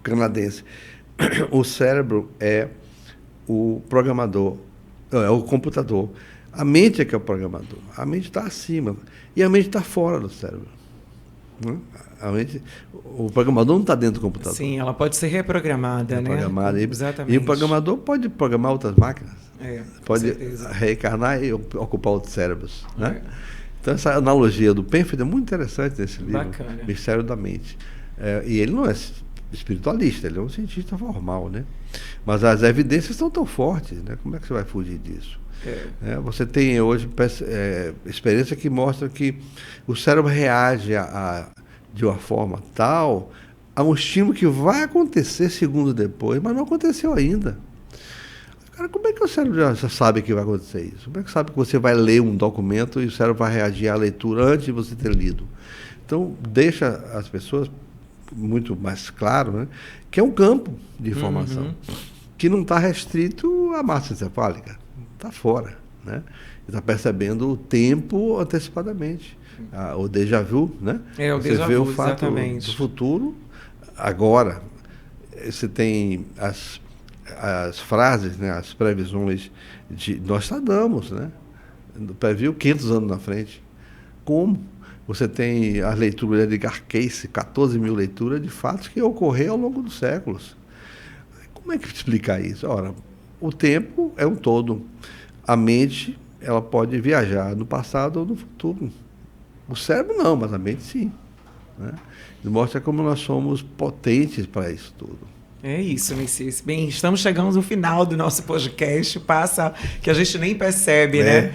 canadense. O cérebro é o programador, é o computador. A mente é que é o programador. A mente está acima e a mente está fora do cérebro, né? O programador não está dentro do computador. Sim, ela pode ser reprogramada, né? Exatamente. E o programador pode programar outras máquinas. Pode reencarnar e ocupar outros cérebros, né? Então, essa analogia do Penfield é muito interessante nesse livro. Bacana. Mistério da Mente. E ele não é espiritualista, ele é um cientista formal, né? Mas as evidências estão tão fortes, né? Como é que você vai fugir disso? Você tem hoje experiência que mostra que o cérebro reage de uma forma tal a um estímulo que vai acontecer segundos depois, mas não aconteceu ainda. Cara, como é que o cérebro já sabe que vai acontecer isso? Como é que sabe que você vai ler um documento e o cérebro vai reagir à leitura antes de você ter lido? Então, deixa as pessoas muito mais claro, né, que é um campo de informação que não está restrito à massa encefálica, está fora, né? Está percebendo o tempo antecipadamente. O déjà vu, né? O você déjà vê vu, o fato exatamente. do futuro agora. Você tem as frases, né, as previsões de Nostradamus, né? Previu 500 anos na frente. Como? Você tem a leitura de Edgar Cayce, 14 mil leituras de fatos que ocorreram ao longo dos séculos. Como é que explicar isso? Ora, o tempo é um todo. A mente, ela pode viajar no passado ou no futuro. O cérebro não, mas a mente sim, né? Mostra como nós somos potentes para isso tudo. É isso, Messias. Bem, estamos chegando no final do nosso podcast, passa que a gente nem percebe, né?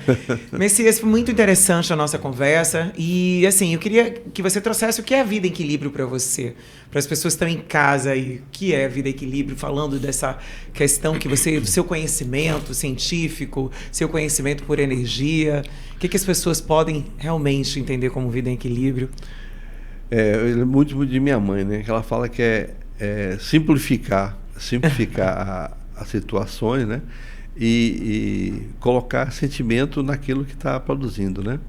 Messias, foi muito interessante a nossa conversa e, assim, eu queria que você trouxesse o que é a vida em equilíbrio para você, para as pessoas que estão em casa aí, o que é a vida em equilíbrio, falando dessa questão que você, do seu conhecimento científico, seu conhecimento por energia, o que as pessoas podem realmente entender como vida em equilíbrio? Muito de minha mãe, né? Que ela fala que simplificar as situações, né? E colocar sentimento naquilo que está produzindo, né?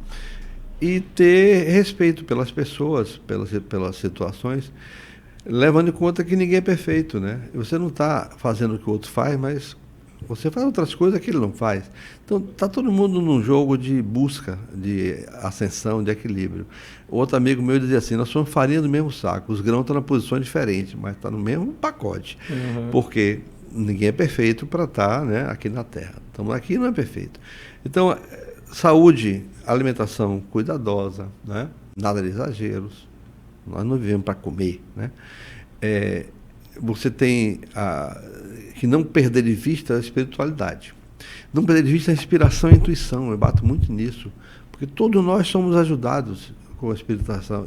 E ter respeito pelas pessoas, pelas situações, levando em conta que ninguém é perfeito, né? Você não está fazendo o que o outro faz, mas você faz outras coisas que ele não faz. Então, está todo mundo num jogo de busca, de ascensão, de equilíbrio. Outro amigo meu dizia assim, nós somos farinha do mesmo saco, os grãos estão na posição diferente, mas está no mesmo pacote. Porque ninguém é perfeito para estar, né, aqui na Terra. Estamos aqui e não é perfeito. Então, saúde, alimentação cuidadosa, né? Nada de exageros. Nós não vivemos para comer, né? Você tem que não perder de vista a espiritualidade. Não perder de vista a inspiração e a intuição. Eu bato muito nisso. Porque todos nós somos ajudados com a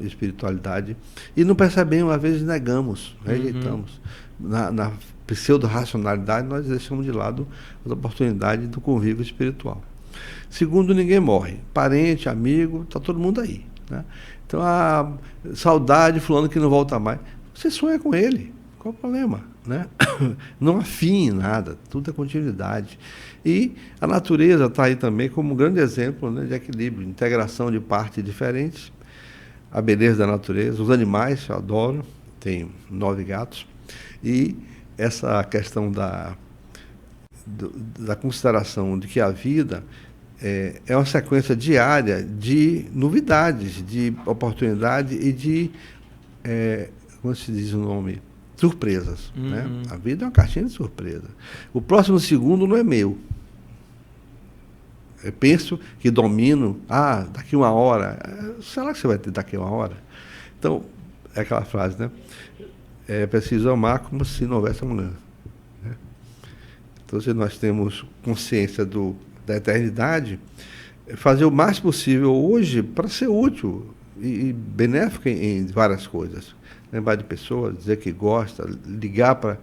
espiritualidade e não percebemos, às vezes negamos, rejeitamos. Na pseudo-racionalidade, nós deixamos de lado as oportunidades do convívio espiritual. Segundo, ninguém morre. Parente, amigo, está todo mundo aí, né? Então, a saudade, fulano que não volta mais. Você sonha com ele. Qual o problema, né? Não afine nada, tudo é continuidade. E a natureza está aí também como um grande exemplo, né, de equilíbrio, de integração de partes diferentes. A beleza da natureza, os animais, eu adoro, tenho 9 gatos. E essa questão da consideração de que a vida é uma sequência diária de novidades, de oportunidade e de, como se diz o nome, surpresas. Né? A vida é uma caixinha de surpresa. O próximo segundo não é meu. Eu penso que domino, daqui 1 hora. Será que você vai ter daqui 1 hora? Então, é aquela frase, né? É preciso amar como se não houvesse amanhã. Né? Então, se nós temos consciência da eternidade, fazer o mais possível hoje para ser útil e benéfico em várias coisas. Lembrar de pessoas, dizer que gosta, ligar para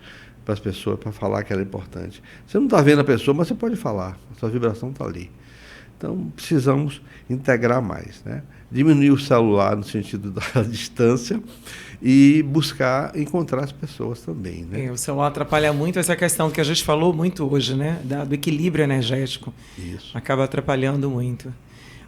as pessoas para falar que ela é importante. Você não está vendo a pessoa, mas você pode falar, a sua vibração está ali. Então, precisamos integrar mais, né? Diminuir o celular no sentido da distância e buscar encontrar as pessoas também, né? O celular atrapalha muito essa questão que a gente falou muito hoje, né? Do equilíbrio energético. Isso. Acaba atrapalhando muito.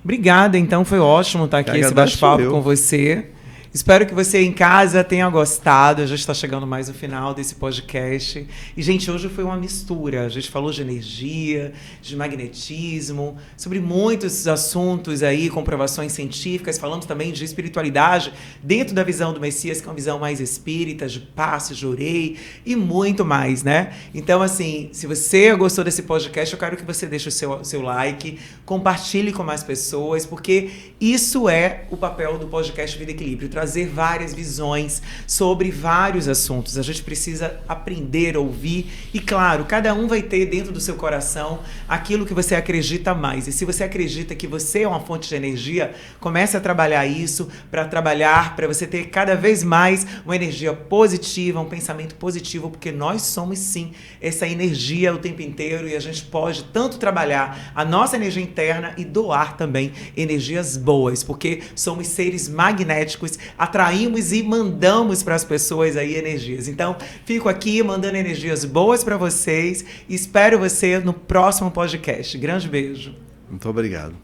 Obrigada, então, foi ótimo estar aqui, esse bate-papo com você. Espero que você em casa tenha gostado. A gente está chegando mais no final desse podcast. E, gente, hoje foi uma mistura. A gente falou de energia, de magnetismo, sobre muitos assuntos aí, comprovações científicas. Falamos também de espiritualidade dentro da visão do Messias, que é uma visão mais espírita, de passe, de orei e muito mais, né? Então, assim, se você gostou desse podcast, eu quero que você deixe o seu like, compartilhe com mais pessoas, porque isso é o papel do podcast Vida e Equilíbrio, trazer várias visões sobre vários assuntos. A gente precisa aprender, ouvir e, claro, cada um vai ter dentro do seu coração aquilo que você acredita mais. E se você acredita que você é uma fonte de energia, comece a trabalhar isso para você ter cada vez mais uma energia positiva, um pensamento positivo, porque nós somos, sim, essa energia o tempo inteiro e a gente pode tanto trabalhar a nossa energia interna e doar também energias boas, porque somos seres magnéticos, atraímos e mandamos para as pessoas aí energias. Então, fico aqui mandando energias boas para vocês e espero você no próximo podcast. Grande beijo. Muito obrigado.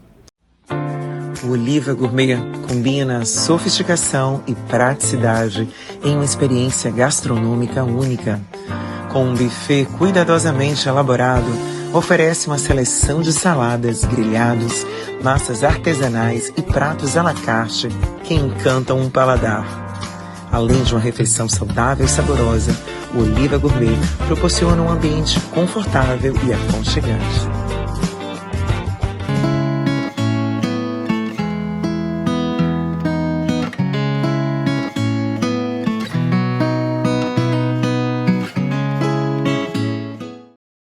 O Oliva Gourmet combina sofisticação e praticidade em uma experiência gastronômica única. Com um buffet cuidadosamente elaborado, oferece uma seleção de saladas, grelhados, massas artesanais e pratos à la carte que encantam um paladar. Além de uma refeição saudável e saborosa, o Oliva Gourmet proporciona um ambiente confortável e aconchegante.